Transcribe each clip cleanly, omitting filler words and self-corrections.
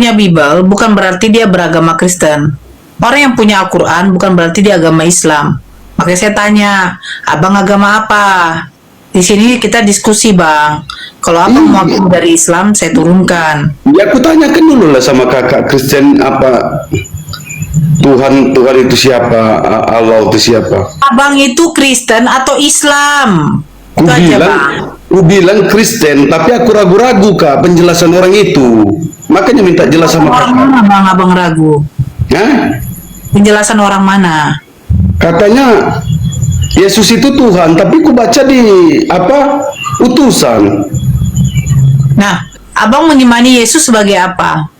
punya Bible bukan berarti dia beragama Kristen. Orang yang punya Al-Quran bukan berarti dia agama Islam. Makanya saya tanya, abang agama apa? Di sini kita diskusi, Bang. Kalau abang mau dari Islam, saya turunkan. Ya aku tanyakan dulu lah sama kakak Kristen apa Tuhan itu siapa, Allah itu siapa. Abang itu Kristen atau Islam? Ku Itu aja, bilang, Bang. ku bilang Kristen, tapi aku ragu-ragu kak penjelasan orang itu. Makanya minta jelas sama Orang kakak. mana, Bang, abang ragu? Hah? Penjelasan orang mana? Katanya Yesus itu Tuhan, tapi ku baca di apa utusan. Nah, abang mengimani Yesus sebagai apa?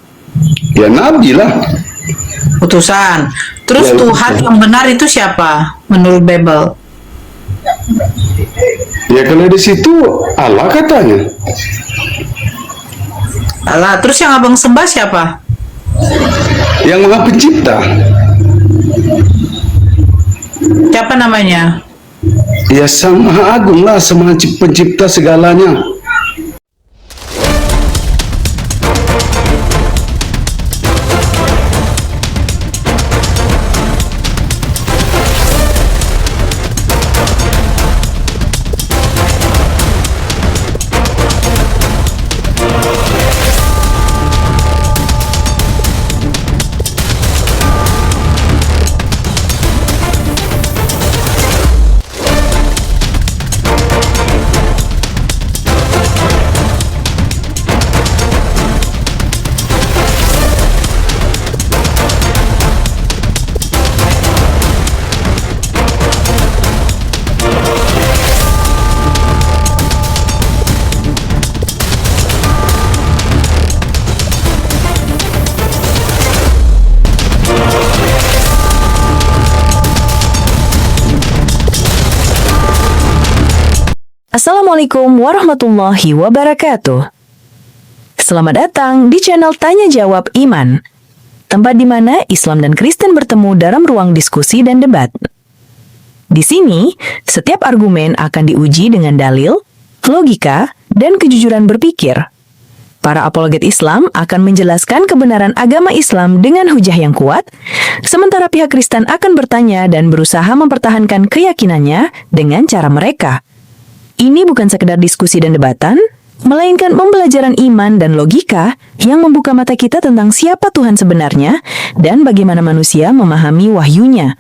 Ya Nabi lah. Utusan. Terus Ya, Tuhan utusan. yang benar itu siapa? Menurut Bible. Ya kalau di situ Allah katanya. Alah, terus yang abang sembah siapa? Yang Maha Pencipta. Siapa namanya? Ya Sang Maha Agung lah, Sang Pencipta segalanya. Assalamualaikum warahmatullahi wabarakatuh. Selamat datang di channel Tanya Jawab Iman, tempat di mana Islam dan Kristen bertemu dalam ruang diskusi dan debat. Di sini, setiap argumen akan diuji dengan dalil, logika, dan kejujuran berpikir. Para apologet Islam akan menjelaskan kebenaran agama Islam dengan hujah yang kuat, sementara pihak Kristen akan bertanya dan berusaha mempertahankan keyakinannya dengan cara mereka. Ini bukan sekedar diskusi dan debatan, melainkan pembelajaran iman dan logika yang membuka mata kita tentang siapa Tuhan sebenarnya dan bagaimana manusia memahami wahyunya.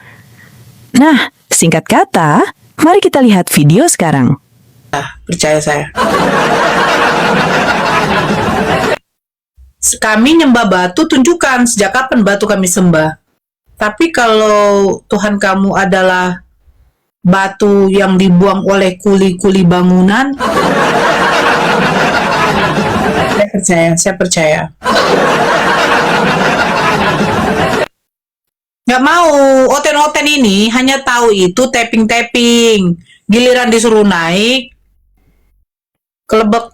Nah, singkat kata, mari kita lihat video sekarang. Percaya saya. Kami nyembah batu, tunjukkan sejak kapan batu kami sembah. Tapi kalau Tuhan kamu adalah batu yang dibuang oleh kuli-kuli bangunan, saya percaya. Nggak mau, oten-oten ini hanya tahu itu tapping-tapping. Giliran disuruh naik, kelebek.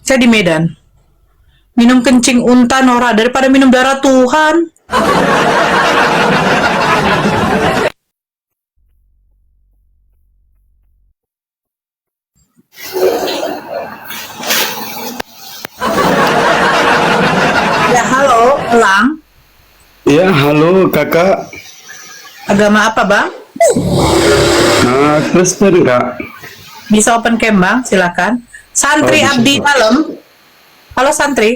Saya di Medan. Minum kencing unta Nora daripada minum darah Tuhan. Ya, halo, Elang. Ya halo kakak. Agama apa, Bang? Nah, Kristen kak. Bisa open cam, Bang, silakan. Santri Oh, bisa, Abdi Pak. Dalam. Halo, Santri.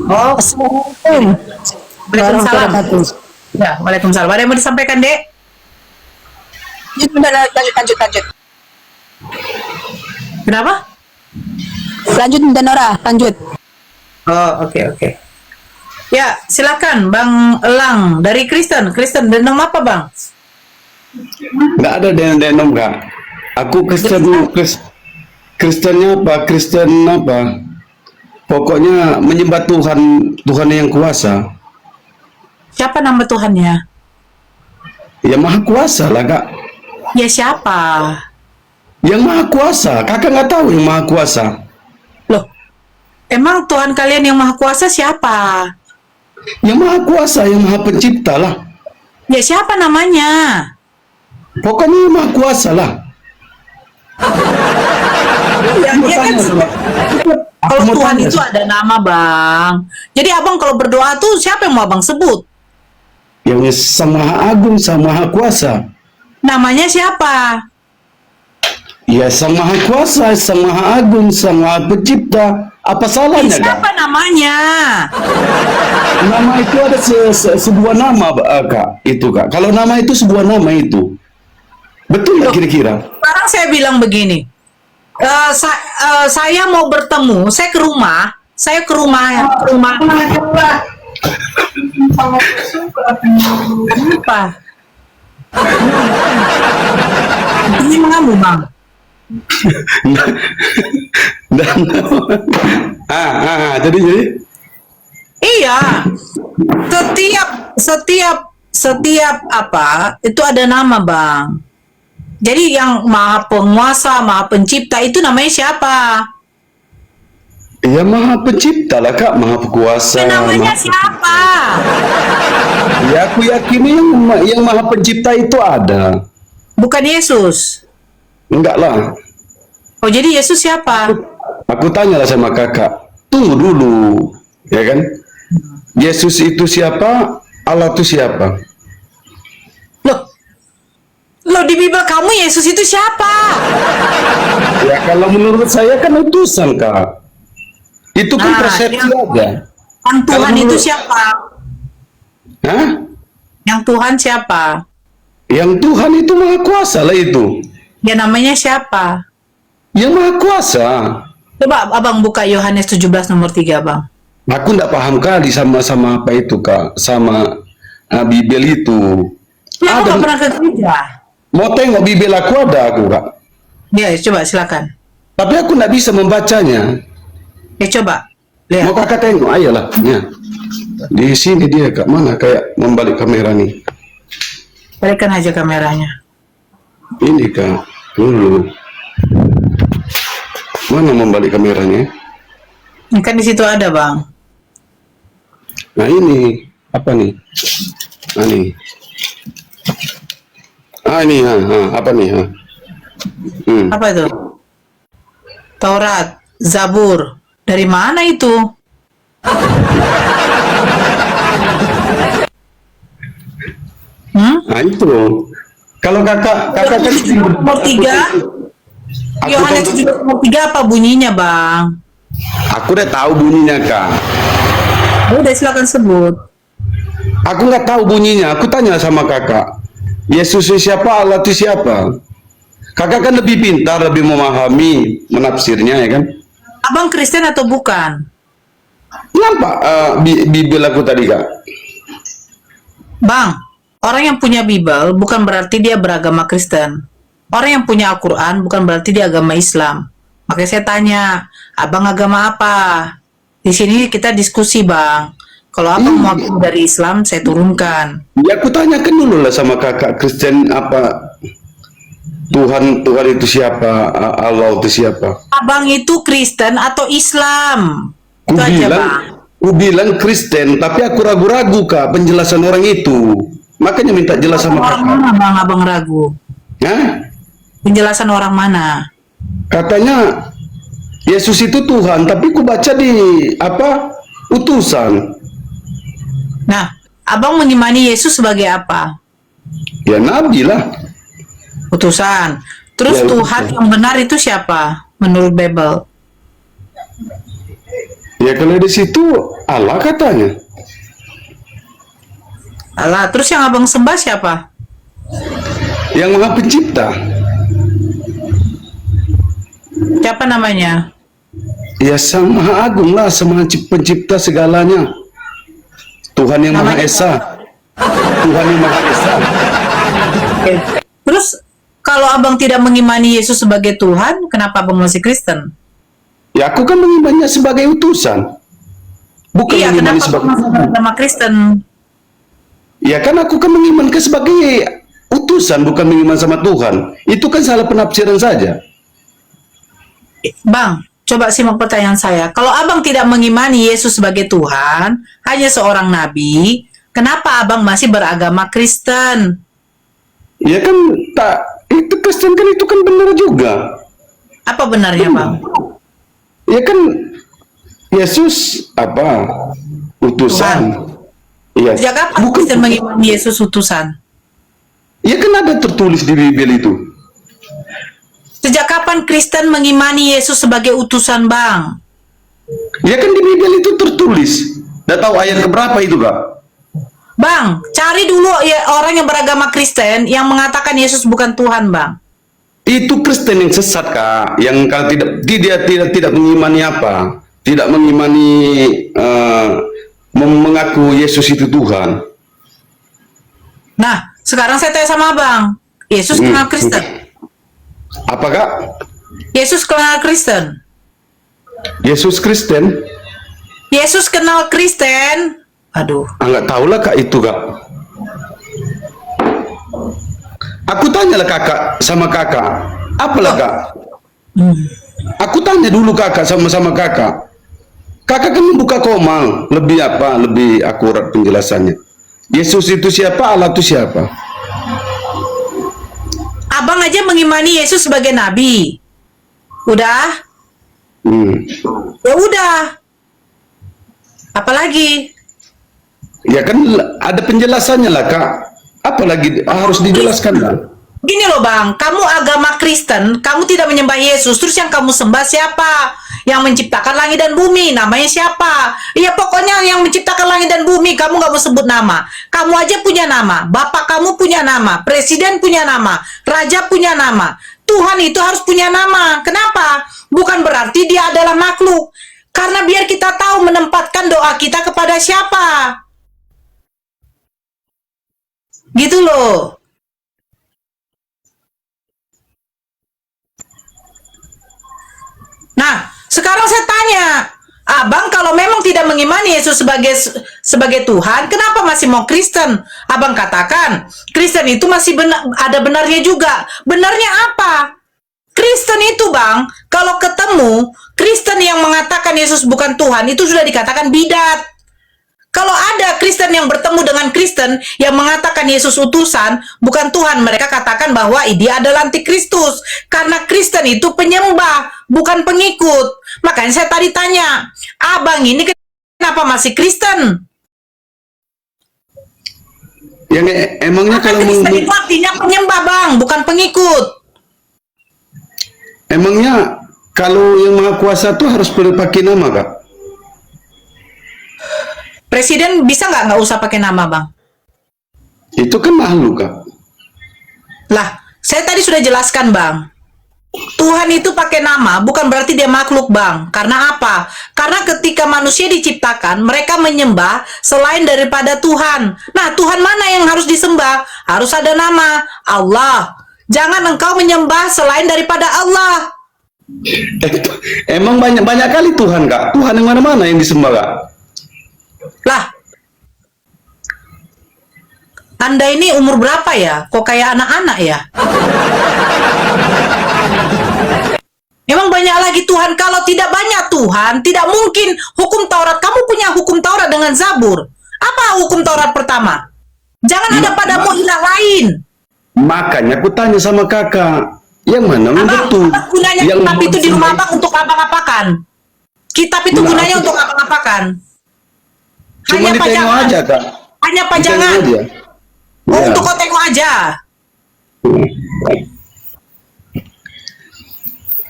Oh, Assalamualaikum. Waalaikumsalam. Warahmatullahi Ya, Waalaikumsalam. Ada yang mau disampaikan, Dek? Lanjut. Kenapa? Lanjut, Mbak Nora, lanjut. Oh, oke. Ya, silakan Bang Elang dari Kristen. Kristen denom apa, Bang? Nggak ada denom kak. Aku Kristennya apa? Kristen apa? Pokoknya menyembah Tuhan yang kuasa. Siapa nama Tuhannya? Ya Maha Kuasa lah kak. Ya siapa? Yang Maha Kuasa. Kakak nggak tahu yang Maha Kuasa. Loh, emang Tuhan kalian yang Maha Kuasa siapa? Yang Maha Kuasa, yang Maha Pencipta lah. Ya siapa namanya? Pokoknya yang Maha Kuasa lah. tanya sama Kalau mau Tuhan tanya itu ada nama, Bang. Jadi abang kalau berdoa tuh siapa yang mau abang sebut? yang Sang Maha Agung, Sang Maha Kuasa. Namanya siapa? Ya Sang Maha Kuasa, Sang Maha Agung, Sang Maha Pencipta. Apa salahnya, Kak? Siapa namanya? Nama itu ada sebuah nama, Kak. Itu, Kak. Kalau nama itu sebuah nama itu. Betul nggak kira-kira? Sekarang saya bilang begini. Saya mau bertemu, saya ke rumah. Apa? Ini mengamu, Bang. Dan jadi Iya. Setiap apa itu ada nama, Bang. Jadi yang Maha Penguasa, Maha Pencipta itu namanya siapa? ya Maha Pencipta lah, Kak, Maha Kuasa. Namanya siapa? Ya aku yakini yang Maha Pencipta itu ada. Bukan Yesus. Enggak lah. Oh, jadi Yesus siapa? Aku tanyalah sama kakak. Tunggu dulu, ya kan? Yesus itu siapa? Allah itu siapa? Loh di Bible kamu Yesus itu siapa? Ya kalau menurut saya kan utusan, Kak. Itu kan Nah, persepsi aja. Yang Tuhan Kalau itu menurut- siapa? Hah? Yang Tuhan siapa? Yang Tuhan itu Maha Kuasa lah itu. Ya namanya siapa? Yang Maha Kuasa. Coba abang buka Yohanes 17 nomor 3, Bang. Aku nggak paham kali sama apa itu, Kak. Sama Bibel itu. Ya, aku Ada. nggak pernah ke gereja. Mau tengok Bibel aku, Kak. Ya, coba silakan. Tapi aku nggak bisa membacanya. Ya coba. Mau Lihat. kakak tengok, ayolah. Ya. Di sini dia, Kak. Mana kayak membalik kamera nih. Balikan aja kameranya. Ini, Kak. Dulu. Mana membalik kameranya? Ini kan di situ ada, Bang. Nah ini. Apa nih? Nah nih. Ini, apa nih? Apa itu? Taurat, Zabur. Dari mana itu? Nah itu. Kalau kakak kan Nomor 3. Aku Yohanes tahu- 17 nomor 3 apa bunyinya, Bang? aku udah tahu bunyinya, Kak. Udah silakan sebut. Aku nggak tahu bunyinya. Aku tanya sama kakak. Yesus itu siapa? Allah itu siapa? Kakak kan lebih pintar, lebih memahami menafsirnya, ya kan? Abang Kristen atau bukan? Nampak Bibel aku tadi, Kak? Bang, orang yang punya Bible bukan berarti dia beragama Kristen. Orang yang punya Al-Quran bukan berarti dia agama Islam. Makanya saya tanya, abang agama apa? Di sini kita diskusi, Bang. Kalau abang mau dari Islam, saya turunkan. Ya aku tanyakan dulu lah sama kakak Kristen apa Tuhan itu siapa? Allah itu siapa? Abang itu Kristen atau Islam? Ku Itu aja, bilang, Bang. ku bilang Kristen, tapi aku ragu-ragu, Kak, penjelasan orang itu. Makanya minta jelas sama Orang kakak. mana, Bang, abang ragu? Hah? Penjelasan orang mana? Katanya Yesus itu Tuhan, tapi ku baca di utusan. Nah, abang mengimani Yesus sebagai apa? Ya Nabi lah. Utusan. Terus Ya, Tuhan utusan. yang benar itu siapa? Menurut Bible. Ya kalau di situ Allah katanya. Allah. Terus yang abang sembah siapa? Yang Maha Pencipta. Siapa namanya? Ya Sang Maha Agung lah, Sang Maha Pencipta segalanya. Tuhan yang Maha Namanya Esa. Tuhan yang Maha Esa. Oke. Terus kalau abang tidak mengimani Yesus sebagai Tuhan, kenapa abang masih Kristen? Ya aku kan mengimannya sebagai utusan. Bukan Iya, mengimani kenapa sebagai abang masih beragama Kristen? Ya kan aku kan mengimankan sebagai utusan, bukan mengiman sama Tuhan. Itu kan salah penafsiran saja. Bang, coba simak pertanyaan saya. Kalau abang tidak mengimani Yesus sebagai Tuhan, hanya seorang nabi, kenapa abang masih beragama Kristen? Ya kan itu Kristen kan itu kan benar juga. Apa benarnya, Bang? Ya kan Yesus apa? Utusan. Iya. Sejak kapan Bukan. Kristen mengimani Yesus utusan? Ya kan ada tertulis di Bible itu. Sejak kapan Kristen mengimani Yesus sebagai utusan, Bang? Ya kan di Bible itu tertulis. Nggak tahu ayat keberapa itu, Kak? Bang, cari dulu ya orang yang beragama Kristen yang mengatakan Yesus bukan Tuhan, Bang. Itu Kristen yang sesat, Kak. Yang kalau tidak mengimani apa? Tidak mengimani mengaku Yesus itu Tuhan. Nah, sekarang saya tanya sama Bang, Yesus kenal Kristen? Apa, Kak? Yesus kenal Kristen? Yesus Kristen? Yesus kenal Kristen? Aduh. Nggak tahu lah, Kak, itu, Kak. Aku tanyalah kakak sama kakak. Apalah, Kak? Aku tanya dulu kakak sama kakak. Kakak kan buka Komal. Lebih apa? Lebih akurat penjelasannya. Yesus itu siapa? Allah itu siapa? Abang aja mengimani Yesus sebagai nabi. Udah? Ya udah. Apalagi? Ya kan ada penjelasannya lah, Kak. Apalagi harus dijelaskan lah. Gini loh Bang, kamu agama Kristen, kamu tidak menyembah Yesus, terus yang kamu sembah siapa? Yang menciptakan langit dan bumi, namanya siapa? Ya pokoknya yang menciptakan langit dan bumi, kamu gak mau sebut nama. Kamu aja punya nama, bapak kamu punya nama, presiden punya nama, raja punya nama. Tuhan itu harus punya nama. Kenapa? Bukan berarti dia adalah makhluk. Karena biar kita tahu menempatkan doa kita kepada siapa. Gitu loh. Nah, sekarang saya tanya, Abang kalau memang tidak mengimani Yesus sebagai Tuhan, kenapa masih mau Kristen? Abang katakan, Kristen itu masih ada benarnya juga. Benarnya apa? Kristen itu Bang, kalau ketemu Kristen yang mengatakan Yesus bukan Tuhan, itu sudah dikatakan bidat. Kalau ada Kristen yang bertemu dengan Kristen yang mengatakan Yesus utusan, bukan Tuhan, mereka katakan bahwa dia adalah antikristus. Karena Kristen itu penyembah, bukan pengikut. Makanya saya tadi tanya, Abang ini kenapa masih Kristen? Yang emangnya kalau Kristen itu artinya penyembah Bang, bukan pengikut. emangnya kalau yang Maha Kuasa itu harus pakai nama, Kak? Presiden bisa nggak usah pakai nama Bang? Itu kan makhluk, Kak. Lah, saya tadi sudah jelaskan Bang. Tuhan itu pakai nama bukan berarti dia makhluk Bang. Karena apa? Karena ketika manusia diciptakan, mereka menyembah selain daripada Tuhan. Nah, Tuhan mana yang harus disembah? Harus ada nama, Allah. Jangan engkau menyembah selain daripada Allah. Emang banyak kali Tuhan, Kak. Tuhan yang mana-mana yang disembah, Kak. Lah, Anda ini umur berapa ya? Kok kayak anak-anak ya? Memang banyak lagi Tuhan. Kalau tidak banyak Tuhan, tidak mungkin hukum Taurat. Kamu punya hukum Taurat dengan Zabur. Apa hukum Taurat pertama? Jangan ada padamu ilah lain. Makanya aku tanya sama kakak, yang mana yang betul? Apa gunanya Yang kitab itu di rumah Abang untuk Abang-apakan? Kitab itu Nah, gunanya untuk Abang-apakan? Cuma ditengok aja, Kak. Hanya pajangan. Ditengok aja. Oh, Ya. untuk kau tengok aja.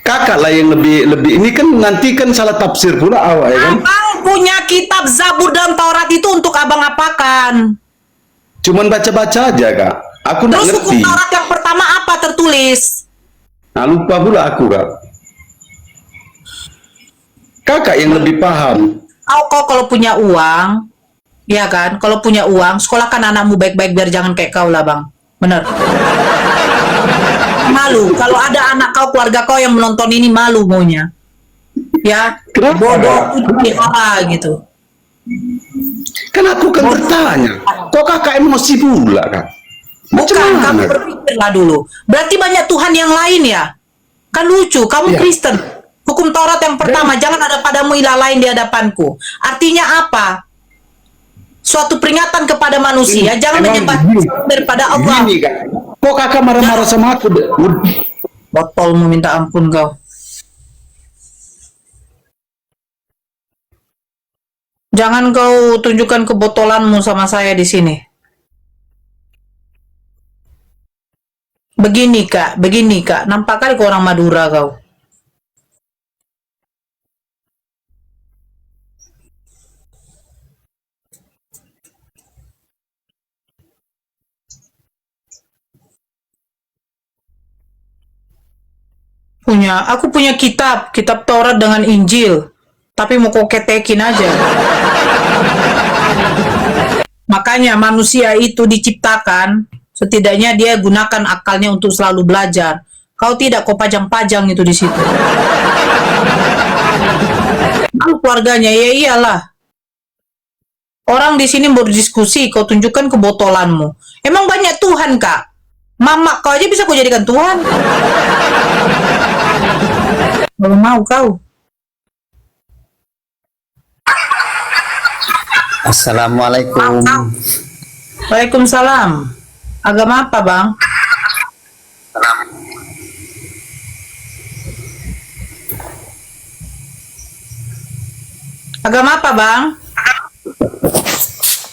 Kakak lah yang lebih ini kan nanti kan salah tafsir pula awak ya kan. Abang punya kitab Zabur dan Taurat itu untuk Abang apakan? Cuman baca-baca aja, Kak. Aku nggak Terus hukum ngerti. Taurat yang pertama apa tertulis? Nah, lupa pula aku, Kak. Kakak yang lebih paham. Kau kalau punya uang, ya kan? Kalau punya uang, sekolahkan anakmu baik-baik biar jangan kayak kau lah, Bang. Bener. Malu. Kalau ada anak kau, keluarga kau yang menonton ini malu maunya. Ya, Kenapa, bodoh Kak? apa gitu. Kan aku kan bertanya. Kok kakak emosi pula, Kak? Macam Bukan, mana, kamu Kak? berpikirlah dulu. Berarti banyak Tuhan yang lain ya? Kan lucu, kamu Iya. Kristen. Hukum Taurat yang pertama, jangan ada padamu ilah lain di hadapanku. Artinya apa? Suatu peringatan kepada manusia, jangan Emang menyembah gini. daripada Allah. Gini, Kak. Kok kakak marah-marah sama aku? Botolmu minta ampun kau. Jangan kau tunjukkan kebotolanmu sama saya di sini. Begini kak, nampak kali kau orang Madura kau. Aku punya kitab Taurat dengan Injil, tapi mau kau ketekin aja. Makanya manusia itu diciptakan, setidaknya dia gunakan akalnya untuk selalu belajar. Kau tidak, kau pajang-pajang itu di situ. Lalu keluarganya, ya iyalah. Orang di sini berdiskusi, kau tunjukkan kebotolanmu. Emang banyak Tuhan, Kak? Mama kau aja bisa kau jadikan Tuhan. Belum mau kau. Assalamualaikum. Waalaikumsalam. Agama apa, Bang? Agama apa, Bang?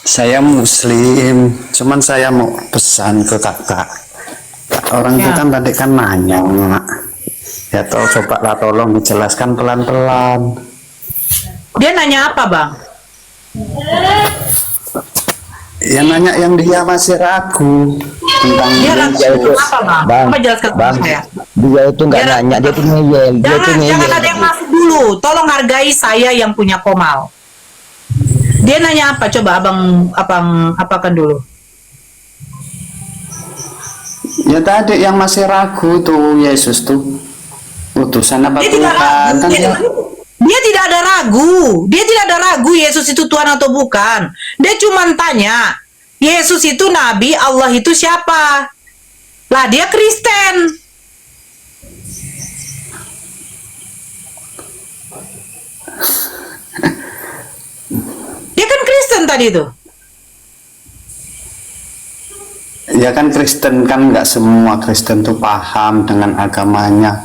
Saya Muslim, cuman saya mau pesan ke kakak. Orang itu Ya. kan tadi kan nanya, ya toh coba lah tolong dijelaskan pelan-pelan. Dia nanya apa, Bang? Ya nanya yang dia masih ragu tentang Dia ragu Yesus. apa, Bang? Bang, Coba jelaskan ke Bang, saya. dia itu nggak Dia- nanya, dia tuh ngeyel, dia tuh Jangan ngeyel. ada yang masuk dulu. Tolong hargai saya yang punya Komal. Dia nanya apa? Coba abang apakan dulu. Ya tadi yang masih ragu tuh Yesus tuh utusan apa Dia tidak Tuhan ragu. kan Dia tidak ada ragu. Dia tidak ada ragu Yesus itu Tuhan atau bukan. Dia cuma tanya, Yesus itu nabi, Allah itu siapa? Lah dia Kristen. Dia kan Kristen tadi tuh. Ya kan Kristen kan nggak semua Kristen tuh paham dengan agamanya.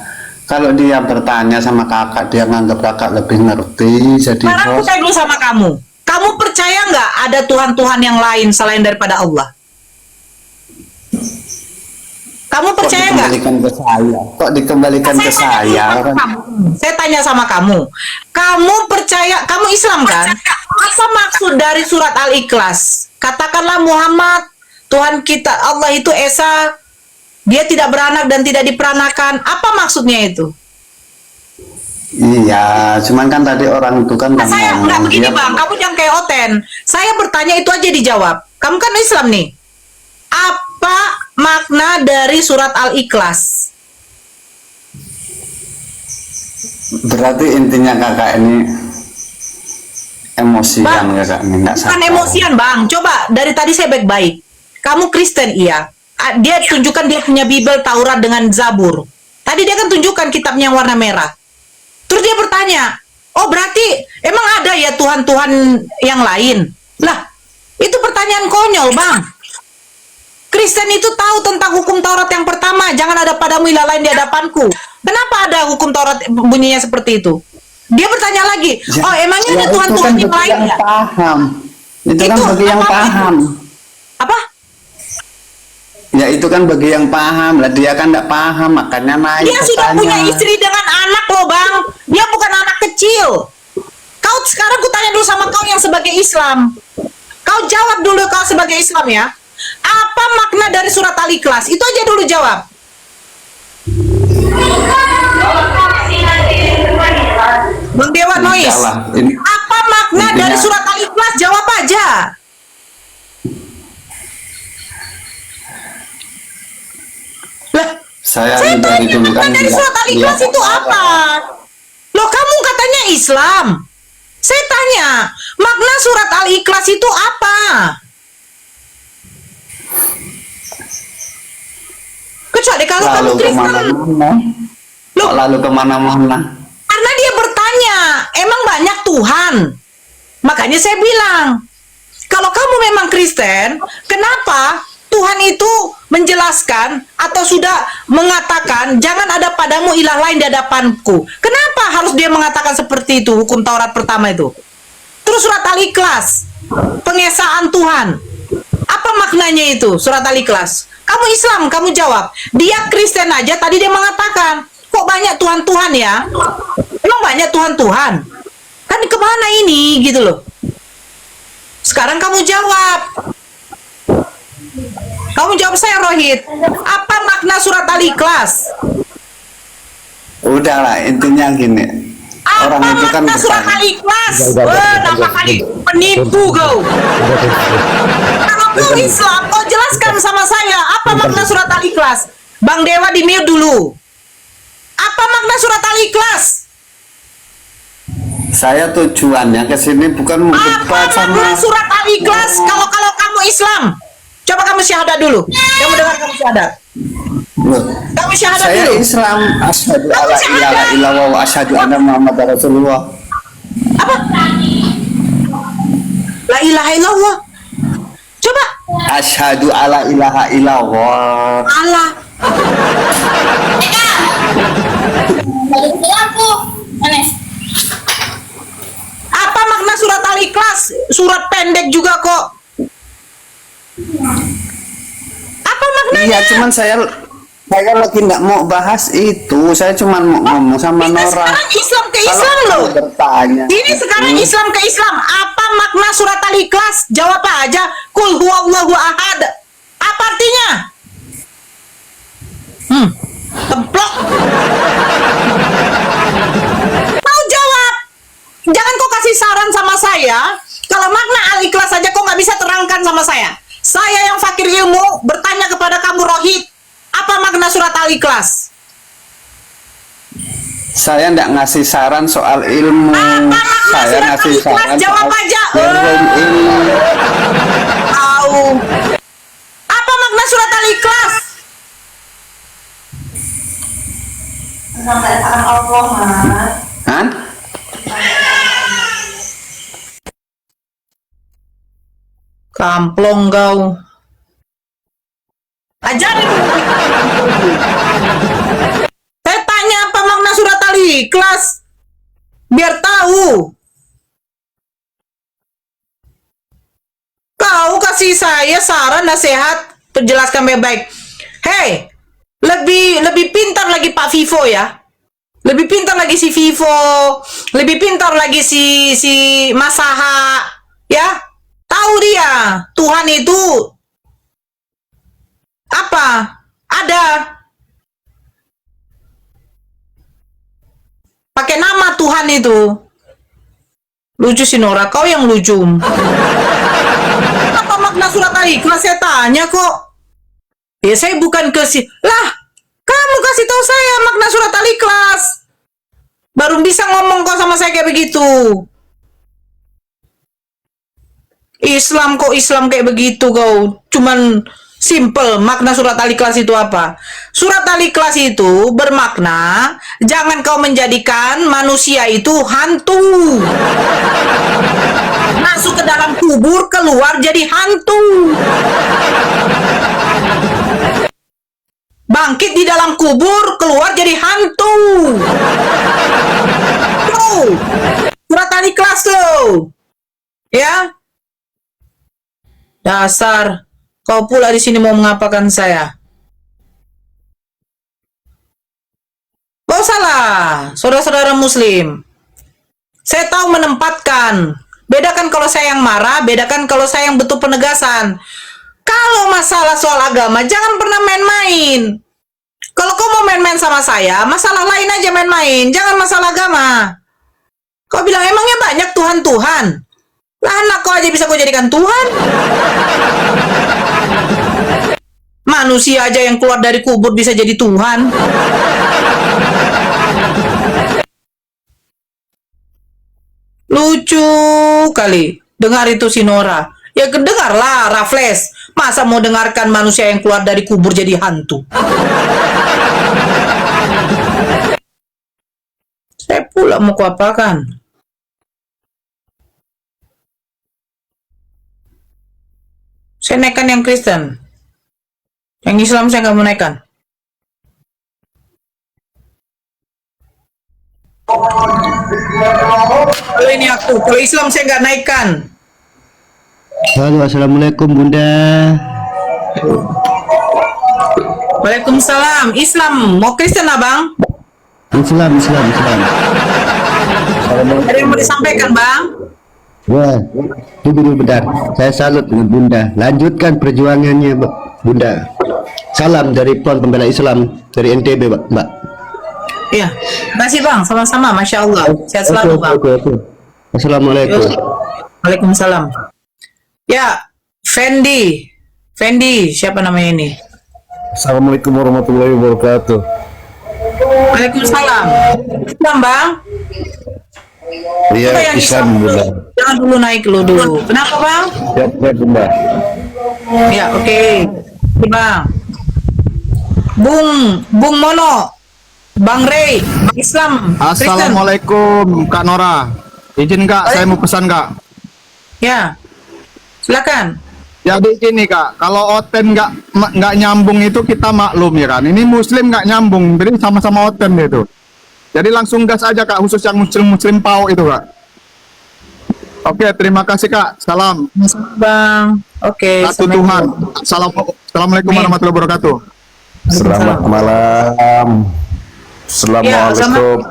Kalau dia bertanya sama kakak, dia nganggap kakak lebih ngerti. Jadi Sekarang aku bos, tanya dulu sama kamu. Kamu percaya nggak ada Tuhan-Tuhan yang lain selain daripada Allah? Kamu kok percaya nggak? dikembalikan ke saya? Kok dikembalikan ke saya? Kan? Saya tanya sama kamu. Kamu percaya, kamu Islam kan? Apa maksud dari surat Al-Ikhlas? Katakanlah Muhammad, Tuhan kita, Allah itu Esa, dia tidak beranak dan tidak diperanakan. Apa maksudnya itu? Iya, cuman kan tadi orang itu kan Nah, saya nggak ngomong, begini dia- bang, kamu jangan kayak Oten. Saya bertanya itu aja dijawab. Kamu kan Islam nih. Apa makna dari surat Al-Ikhlas? Berarti intinya kakak ini emosian Bang, kakak ini nggak Bukan sabar. emosian bang. Coba dari tadi saya baik-baik. Kamu Kristen iya. Dia tunjukkan dia punya Bible, Taurat dengan Zabur. Tadi dia kan tunjukkan kitabnya yang warna merah. Terus dia bertanya, oh berarti emang ada ya Tuhan-Tuhan yang lain? Lah, itu pertanyaan konyol bang. Kristen itu tahu tentang hukum Taurat yang pertama, jangan ada padamu ilah lain di hadapanku. Kenapa ada hukum Taurat bunyinya seperti itu? Dia bertanya lagi, Ya, oh emangnya ya ada itu Tuhan-Tuhan kan yang bagi lain yang ya? paham. Itu kan Itu bagi yang apa? paham. Apa? Ya itu kan bagi yang paham lah, dia kan nggak paham makanya naik Dia sudah bertanya. punya istri dengan anak loh bang. Dia bukan anak kecil. Kau sekarang ku tanya dulu sama kau yang sebagai Islam. Kau jawab dulu kau sebagai Islam ya. Apa makna dari surat Al-Ikhlas? Itu aja dulu jawab. Bang Dewa Nois. Salah. Ini Apa makna Intinya- dari surat Al-Ikhlas? Jawab aja. Lah, saya saya ini dari tanya dulu makna kan dari lihat- surat Al-Ikhlas lihat itu apa? Loh kamu katanya Islam. Saya tanya, makna surat Al-Ikhlas itu apa? Kecuali kalau kamu lalu Kristen. kemana-mana. Loh, Kok lalu kemana-mana? karena dia bertanya, emang banyak Tuhan? Makanya saya bilang, kalau kamu memang Kristen, kenapa Tuhan itu menjelaskan atau sudah mengatakan jangan ada padamu ilah lain di hadapanku? Kenapa harus dia mengatakan seperti itu hukum Taurat pertama itu? Terus surat Al-Ikhlas, pengesaan Tuhan. Apa maknanya itu surat Al-Ikhlas? Kamu Islam, kamu jawab. Dia Kristen aja tadi dia mengatakan, kok banyak Tuhan-Tuhan ya? Emang banyak Tuhan-Tuhan? Kan kemana ini gitu loh. Sekarang kamu jawab. Kamu jawab saya, Rohit. Apa makna surat Al-Ikhlas? Udahlah, intinya gini. Apa Orang itu kan makna surat bertanya. Al-Ikhlas? Udah, Nama kali penipu kau. Kalau kau Islam, kau jelaskan sama saya apa makna surat Al-Ikhlas. Bang Dewa di mute dulu. Apa makna surat Al-Ikhlas? Saya tujuannya ke sini bukan mau Apa debat sama makna surat Al-Ikhlas? Kalau kamu Islam, coba kamu syahadat dulu. Kamu dengar kamu syahadat. Loh, Kamu syahadat saya dulu. Islam, asyhadu Kamu alla syahadat. ilaha illallah wa asyhadu anna muhammadar rasulullah. Apa? La ilaha illallah. Coba. Asyhadu alla ilaha illallah. Allah. Apa makna surat Al-Ikhlas? Surat pendek juga kok. Apa maknanya? Iya, cuman saya lagi nggak mau bahas itu. Saya cuma mau ngomong sama Kita Nora. sekarang Islam ke Kalau Islam kamu loh. bertanya. Ini sekarang Islam ke Islam. Apa makna surat Al-Ikhlas? Jawab aja. Kul huwallahu ahad. Apa artinya? Templok. Mau jawab. Jangan kau kasih saran sama saya. Kalau makna Al-Ikhlas saja kau nggak bisa terangkan sama saya. Saya yang fakir ilmu bertanya kepada kamu, Rohit. Apa makna surat Al-Ikhlas? Saya nggak ngasih saran soal ilmu. Apa makna Saya surat ngasih Al-Ikhlas? saran Jawab soal aja. ilmu. Tahu. Apa makna surat Al-Ikhlas? Hah? Kamplong kau. Ajarin. Saya tanya apa makna surat Al-Ikhlas? Biar tahu. Kau kasih saya saran nasihat, penjelaskan baik-baik. Hei, lebih pintar lagi Pak Vivo ya. Lebih pintar lagi si Vivo, lebih pintar lagi si Masaha, ya. Tahu dia, Tuhan itu apa? Ada. Pakai nama Tuhan itu. Lucu sih Nora, kau yang lucu. Apa makna surat Al-Ikhlas? Saya tanya kok. Ya saya bukan lah, kamu kasih tahu saya makna surat Al-Ikhlas. Baru bisa ngomong kok sama saya kayak begitu. Islam kok Islam kayak begitu kau. Cuman simple makna surat Al-Ikhlas itu apa? Surat Al-Ikhlas itu bermakna jangan kau menjadikan manusia itu hantu. Masuk ke dalam kubur, keluar jadi hantu. Bangkit di dalam kubur, keluar jadi hantu. Tuh, surat Al-Ikhlas tuh. Ya. Dasar, kau pula di sini mau mengapakan saya? Kau salah, saudara-saudara Muslim. Saya tahu menempatkan. Bedakan kalau saya yang marah, bedakan kalau saya yang butuh penegasan. Kalau masalah soal agama, jangan pernah main-main. Kalau kau mau main-main sama saya, masalah lain aja main-main. Jangan masalah agama. Kau bilang, emangnya banyak Tuhan-Tuhan? Lah anak kau aja bisa kau jadikan Tuhan. Manusia aja yang keluar dari kubur bisa jadi Tuhan. Lucu kali. Dengar itu si Nora. Ya kedengarlah Raffles. Masa mau dengarkan manusia yang keluar dari kubur jadi hantu? Saya pula mau kuapakan? Saya naikkan yang Kristen. Yang Islam saya nggak mau naikkan. Kalau ini aku, kalau Islam saya nggak naikkan. Halo, assalamualaikum Bunda. Waalaikumsalam. Islam, mau Kristen abang? Islam. Ada yang mau disampaikan bang? Wah, tunggu dulu bentar. Saya salut dengan Bunda. Lanjutkan perjuangannya, Bunda. Salam dari Front Pembela Islam dari NTB, Mbak. Iya, terima kasih bang. Sama-sama, masya Allah. Sehat selalu bang. Oke. Assalamualaikum. Waalaikumsalam. Ya, Fendi, siapa namanya ini? Assalamualaikum warahmatullahi wabarakatuh. Waalaikumsalam. Islam bang? Iya, Apa yang Islam Bunda. Jangan dulu naik dulu. Kenapa bang? Ya, Bunda. Ya, oke. Bang. Bung Mono. Bang Rey, Bang Islam, Kristen. Assalamualaikum Kak Nora. Izin Kak, saya mau pesan Kak. Ya, silakan. Jadi gini Kak, kalau oten nggak nyambung itu kita maklum ya kan. Ini Muslim nggak nyambung, jadi sama-sama oten itu. Jadi langsung gas aja Kak, khusus yang Muslim PAU itu Kak. Oke, terima kasih Kak. Salam. Bang. Oke. Satu Tuhan. Assalamualaikum Amin. warahmatullahi wabarakatuh. Selamat malam. Assalamualaikum.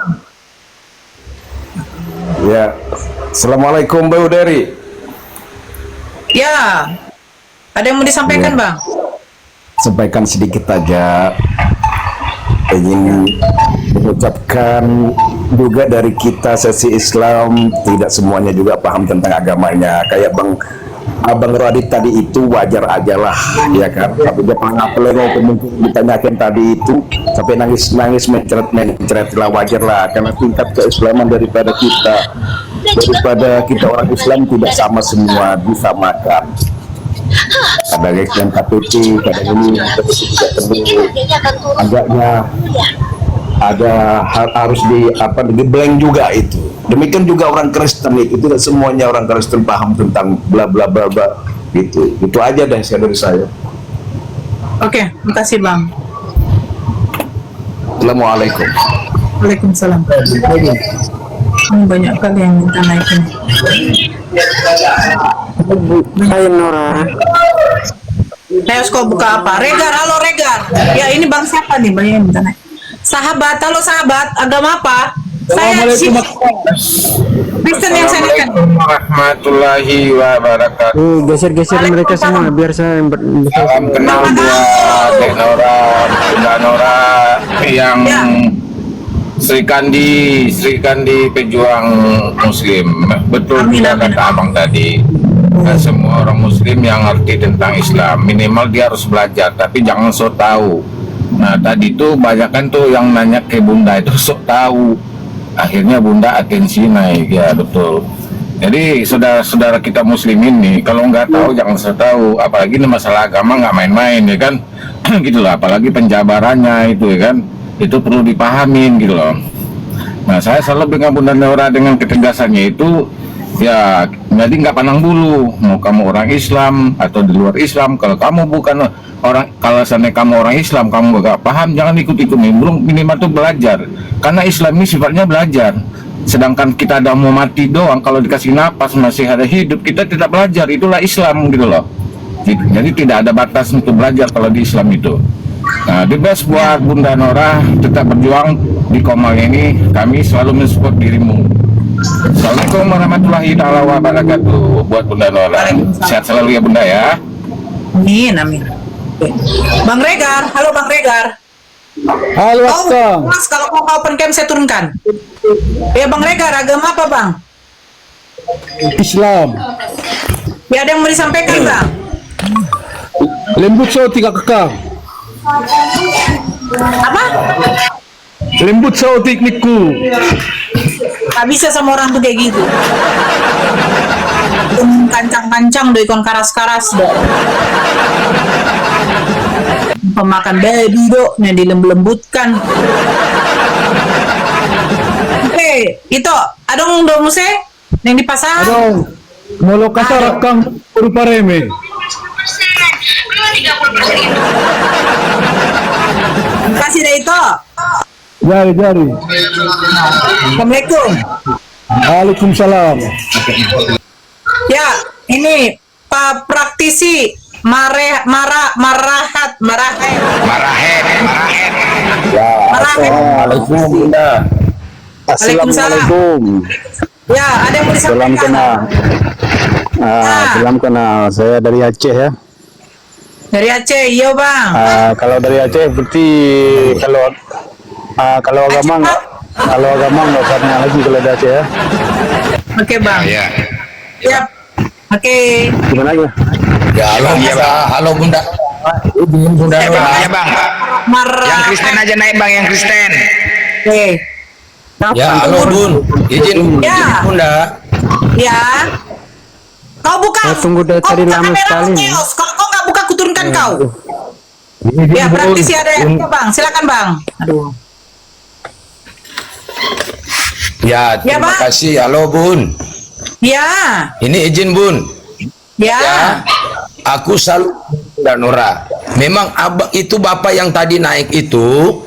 Ya, Assalamualaikum Bu Dari. Ya, ada yang mau disampaikan bang? Sampaikan sedikit aja. Ingin mengucapkan juga dari kita sesi Islam tidak semuanya juga paham tentang agamanya. Kayak Abang Radit tadi itu wajar aja lah, ya kan? Tapi dia pengapelnya mungkin ditanyakan tadi itu sampai nangis mencret lah, wajar lah. Karena tingkat keislaman daripada kita orang Islam tidak sama semua, disamakan. Ada yang KTP, kadang ini tidak perlu agaknya ada harus di blank juga itu. Demikian juga orang Kristen itu tidak semuanya orang Kristen paham tentang bla bla bla bla gitu. Itu aja dari saya. Oke, terima kasih bang. Assalamualaikum. Waalaikumsalam. Banyak kali yang minta naikin. Hai Nora. Saya kok buka apa? Regar, halo Regar. Ya ini bang siapa nih bang yang minta naik? Sahabat, halo sahabat. Agama apa? Saya Kristen yang saya naikkan. Warahmatullahi wabarakatuh. Geser mereka semua biar saya Salam kenal buat Dek Nora, Bunda Nora yang Sri Kandi pejuang Muslim. Betul Amin, juga amin. kata abang tadi. Nah, semua orang Muslim yang ngerti tentang Islam minimal dia harus belajar, tapi jangan sok tahu. Nah tadi tuh banyak kan tuh yang nanya ke Bunda itu sok tahu. Akhirnya Bunda atensi naik, ya betul. Jadi saudara-saudara kita muslimin nih, kalau nggak tahu jangan sok tahu. Apalagi ini masalah agama nggak main-main ya kan, gitu lah. Apalagi penjabarannya itu ya kan, itu perlu dipahamin gitu loh. Nah saya selalu dengan Bunda Nora dengan ketegasannya itu, ya jadi nggak pandang bulu. Mau kamu orang Islam atau di luar Islam, kalau kamu bukan orang, kalau seandainya kamu orang Islam, kamu nggak paham, jangan ikut-ikut nih. Belum minimal tuh belajar. Karena Islam ini sifatnya belajar. Sedangkan kita ada mau mati doang, kalau dikasih napas masih ada hidup, kita tidak belajar. Itulah Islam gitu loh. Jadi tidak ada batas untuk belajar kalau di Islam itu. Nah, the best buat Bunda Nora, tetap berjuang di Komal ini. Kami selalu mensupport dirimu. Assalamualaikum warahmatullahi wabarakatuh. Buat Bunda Nora, sehat selalu ya Bunda ya. Amin, amin. Oke. Bang Regar, halo Bang Regar. Halo, Mas, kalau mau open cam saya turunkan. Ya Bang Regar, agama apa Bang? Islam. Ya ada yang mau disampaikan Bang? Lembut so tiga kekal. Apa? Lembut so teknikku. Gak bisa sama orang tuh kayak gitu. Kancang-kancang doi kon karas-karas dok. Pemakan baby dok, yang dilembut-lembutkan. Oke, itu adong do muse yang dipasang. Adong. Molo kasar kang berupa reme. Kasih deh itu. Jari. Assalamualaikum. Waalaikumsalam. Ya, ini Pak Praktisi Marahet. Assalamualaikum Bunda. Waalaikumsalam. Ya, ada yang mau Salam disampaikan? kenal. Ah. Salam kenal. Saya dari Aceh ya. Dari Aceh, iya Bang. Kalau dari Aceh berarti kalau agama Aceh, nggak usah nanya lagi kalau dari Aceh ya. Oke Bang. Ya. Siap. Oke. Gimana aja? Ya, halo Bunda. Bunda Nora. Ya bang, yang Kristen aja naik bang, yang Kristen. Oke. Ya, halo Bun. Izin Ya. Bunda. Ya. Kau buka. Saya tunggu dari Kau tadi buka lama kamera sekali nih. Zeus. Kalau kau nggak buka, aku turunkan kau. Ya, praktisi ada yang Bang. Silakan Bang. Aduh. Ya, terima Bang. kasih. Halo Bun. Ya. Ini izin Bun. Ya. Ya, aku selalu Bunda Nora. Memang abang itu bapak yang tadi naik itu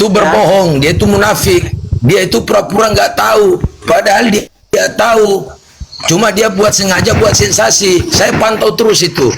berbohong. Dia itu munafik. Dia itu pura-pura nggak tahu. Padahal dia tahu. Cuma dia buat sengaja buat sensasi. Saya pantau terus itu.